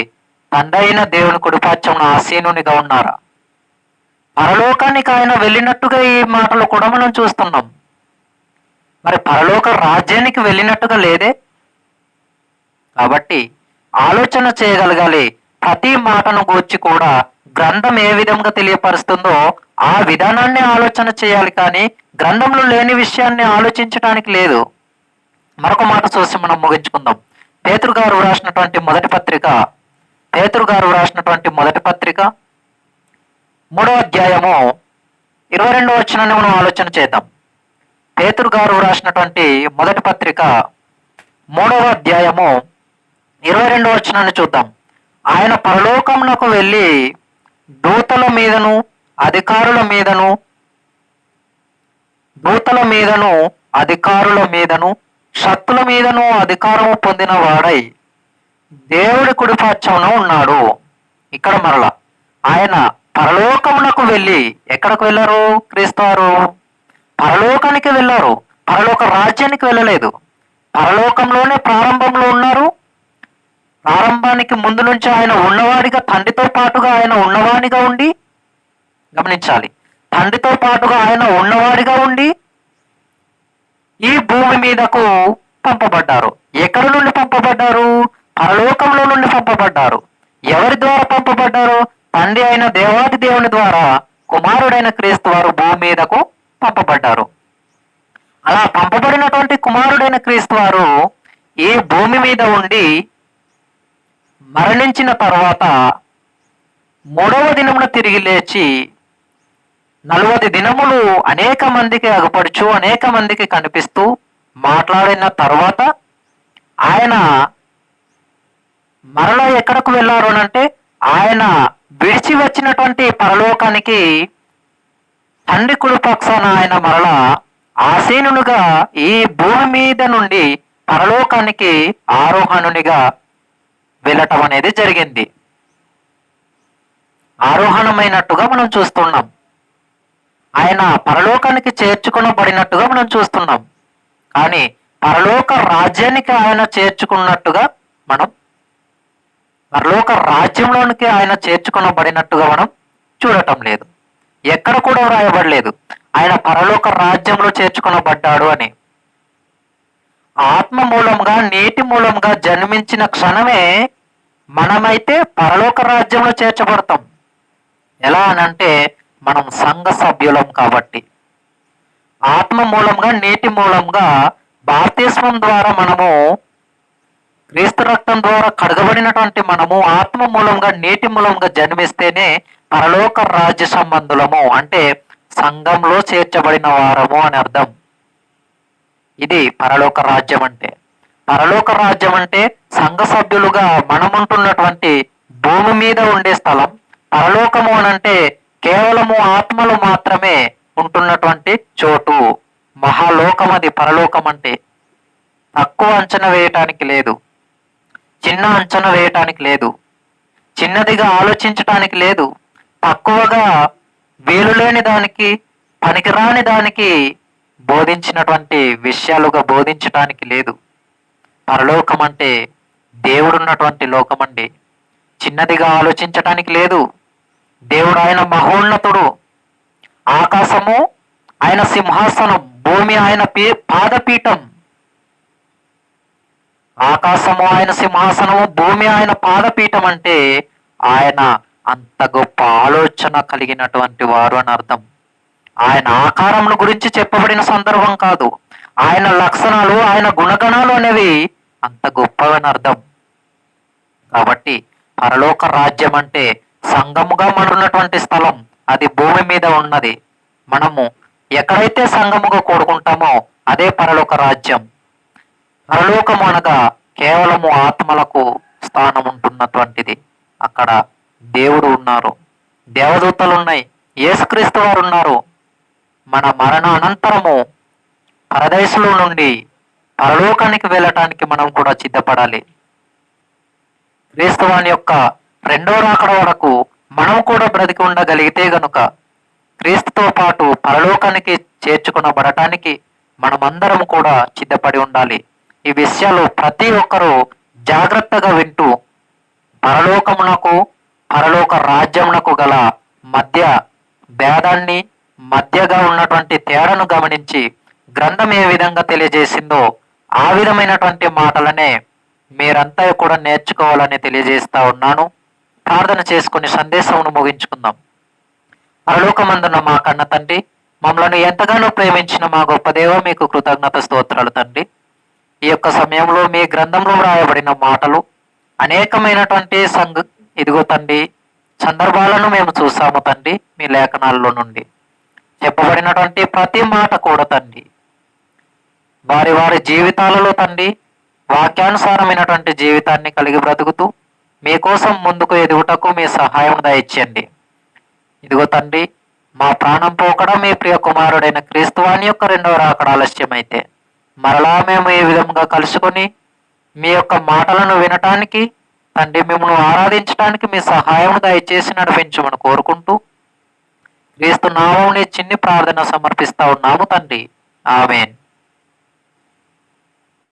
తండ్రి అయిన దేవుని కుడిపార్శ్వమున ఆసీనునిగా ఉన్నారా? పరలోకానికి ఆయన వెళ్ళినట్టుగా ఈ మాటలు కూడా మనం చూస్తున్నాం. మరి పరలోక రాజ్యానికి వెళ్ళినట్టుగా లేదే. కాబట్టి ఆలోచన చేయగలగాలి. ప్రతి మాటను గూర్చి కూడా గ్రంథం ఏ విధంగా తెలియపరుస్తుందో ఆ విధానాన్ని ఆలోచన చేయాలి, కానీ గ్రంథంలో లేని విషయాన్ని ఆలోచించడానికి లేదు. మరొక మాట చూసి మనం ముగించుకుందాం. పేతురు గారు రాసినటువంటి మొదటి పత్రిక, 3వ అధ్యాయము 22వ వచనాన్ని మనం ఆలోచన చేద్దాం. పేతురు గారు రాసినటువంటి మొదటి పత్రిక 3వ అధ్యాయము 22వ వచనాన్ని చూద్దాం. ఆయన పరలోకమునకు వెళ్ళి దూతల మీదను అధికారుల మీదను శక్తుల మీదను అధికారము పొందిన వాడై దేవుడి కుడిపార్శ్వమున ఉన్నాడు. ఇక్కడ మరలా ఆయన పరలోకమునకు వెళ్ళి, ఎక్కడికి వెళ్ళారు? క్రీస్తువారు పరలోకానికి వెళ్ళారు. పరలోక రాజ్యానికి వెళ్ళలేదు. పరలోకంలోనే ప్రారంభంలో ఉన్నారు. ప్రారంభానికి ముందు నుంచి ఆయన ఉన్నవాడిగా, తండ్రితో పాటుగా ఆయన ఉన్నవాడిగా ఉండి, గమనించాలి, తండ్రితో పాటుగా ఆయన ఉన్నవాడిగా ఉండి ఈ భూమి మీదకు పంపబడ్డారు. ఎక్కడి నుండి పంపబడ్డారు? పరలోకంలో నుండి పంపబడ్డారు. ఎవరి ద్వారా పంపబడ్డారు? తండ్రి అయిన దేవాది దేవుని ద్వారా కుమారుడైన క్రీస్తు వారు భూమి మీదకు పంపబడ్డారు. అలా పంపబడినటువంటి కుమారుడైన క్రీస్తు వారు ఈ భూమి మీద ఉండి మరణించిన తర్వాత 3వ దినమున తిరిగి లేచి 40 దినములు అనేక మందికి అగపడుచు, అనేక మందికి కనిపిస్తూ మాట్లాడిన తర్వాత ఆయన మరలా ఎక్కడకు వెళ్ళారు అంటే, ఆయన విడిచి వచ్చినటువంటి పరలోకానికి తండ్రి కుడి పక్షాన ఆయన మరలా ఆసీనునిగా ఈ భూమి మీద నుండి పరలోకానికి ఆరోహణునిగా వెళ్ళటం అనేది జరిగింది. ఆరోహణమైనట్టుగా మనం చూస్తున్నాం. ఆయన పరలోకానికి చేర్చుకొనబడినట్టుగా మనం చూస్తున్నాం. కానీ పరలోక రాజ్యానికి ఆయన చేర్చుకున్నట్టుగా మనం పరలోక రాజ్యంలోనికి ఆయన చేర్చుకొనబడినట్టుగా మనం చూడటం లేదు. ఎక్కడ కూడా వ్రాయబడలేదు ఆయన పరలోక రాజ్యంలో చేర్చుకొనబడ్డాడు అని. ఆత్మ మూలంగా నీటి మూలంగా జన్మించిన క్షణమే మనమైతే పరలోక రాజ్యంలో చేర్చబడతాం. ఎలా అనంటే మనం సంఘ సభ్యులం కాబట్టి. ఆత్మ మూలంగా నీటి మూలంగా బాప్తిస్మం ద్వారా మనము క్రీస్తు రక్తం ద్వారా కడగబడినటువంటి మనము ఆత్మ మూలంగా నీటి మూలంగా జన్మిస్తేనే పరలోక రాజ్య సంబంధులము, అంటే సంఘంలో చేర్చబడిన వారము అని అర్థం. ఇది పరలోక రాజ్యం అంటే. పరలోక రాజ్యం అంటే సంఘ సభ్యులుగా మనముంటున్నటువంటి భూమి మీద ఉండే స్థలం. పరలోకము అనంటే కేవలము ఆత్మలు మాత్రమే ఉంటున్నటువంటి చోటు. మహాలోకం అది పరలోకం అంటే. తక్కువ అంచనా వేయటానికి లేదు, చిన్న అంచనా వేయటానికి లేదు, చిన్నదిగా ఆలోచించటానికి లేదు, తక్కువగా వీలులేని దానికి పనికిరాని దానికి బోధించినటువంటి విషయాలుగా బోధించటానికి లేదు. పరలోకం అంటే దేవుడున్నటువంటి లోకం అండి. చిన్నదిగా ఆలోచించటానికి లేదు. దేవుడు ఆయన మహోన్నతుడు. ఆకాశము ఆయన సింహాసనం, భూమి ఆయన పాదపీఠం. ఆకాశము ఆయన సింహాసనము, భూమి ఆయన పాదపీఠం అంటే ఆయన అంత గొప్ప ఆలోచన కలిగినటువంటి వారు అని అర్థం. ఆయన ఆకారముల గురించి చెప్పబడిన సందర్భం కాదు, ఆయన లక్షణాలు ఆయన గుణగణాలు అనేవి అంత గొప్పవని అర్థం. కాబట్టి పరలోక రాజ్యం అంటే సంఘముగా మనన్నటువంటి స్థలం. అది భూమి మీద ఉన్నది. మనము ఎక్కడైతే సంఘముగా కూడుకుంటామో అదే పరలోక రాజ్యం. పరలోకము అనగా కేవలము ఆత్మలకు స్థానం ఉంటున్నటువంటిది. అక్కడ దేవుడు ఉన్నారు, దేవదూతలు ఉన్నాయి, యేసుక్రీస్తు వారు ఉన్నారు. మన మరణ అనంతరము పరదేశంలో నుండి పరలోకానికి వెళ్ళటానికి మనం కూడా సిద్ధపడాలి. క్రీస్తువాని యొక్క రెండో రాకడ వరకు మనం కూడా బ్రతికి ఉండగలిగితే గనుక క్రీస్తుతో పాటు పరలోకానికి చేర్చుకునబడటానికి మనమందరం కూడా సిద్ధపడి ఉండాలి. ఈ విషయాలు ప్రతి ఒక్కరూ జాగ్రత్తగా వింటూ పరలోకమునకు పరలోక రాజ్యమునకు గల మధ్య భేదాన్ని, మధ్యగా ఉన్నటువంటి తేడాను గమనించి గ్రంథం ఏ విధంగా తెలియజేసిందో ఆ విధమైనటువంటి మాటలనే మీరంతా కూడా నేర్చుకోవాలని తెలియజేస్తా ఉన్నాను. ప్రార్థన చేసుకుని సందేశమును ముగించుకుందాం. పరలోకమందున్న మా కన్న తండ్రి, మమ్మల్ని ఎంతగానో ప్రేమించిన మా గొప్ప దేవ, మీకు కృతజ్ఞత స్తోత్రాలు తండ్రి. ఈ యొక్క సమయంలో మీ గ్రంథంలో వ్రాయబడిన మాటలు అనేకమైనటువంటి ఇదిగో తండ్రి సందర్భాలను మేము చూసాము తండ్రి. మీ లేఖనాల్లో నుండి చెప్పబడినటువంటి ప్రతి మాట కూడా తండ్రి వారి వారి జీవితాలలో తండ్రి వాక్యానుసారమైనటువంటి జీవితాన్ని కలిగి బ్రతుకుతూ మీకోసం ముందుకు ఎదుగుటకు మీ సహాయం దయచేయండి. ఇదిగో తండ్రి, మా ప్రాణం పోకడా మీ ప్రియ కుమారుడైన క్రీస్తువాని యొక్క రెండవ రాకడ ఆలస్యమైతే మరలా మేము ఈ విధంగా కలుసుకొని మీ యొక్క మాటలను వినటానికి తండ్రి, మిమ్మల్ని ఆరాధించడానికి మీ సహాయం దయచేసి నడిపించమని కోరుకుంటూ క్రీస్తు నామమున చిన్ని ప్రార్థన సమర్పిస్తా ఉన్నాము తండ్రి. ఆమేన్.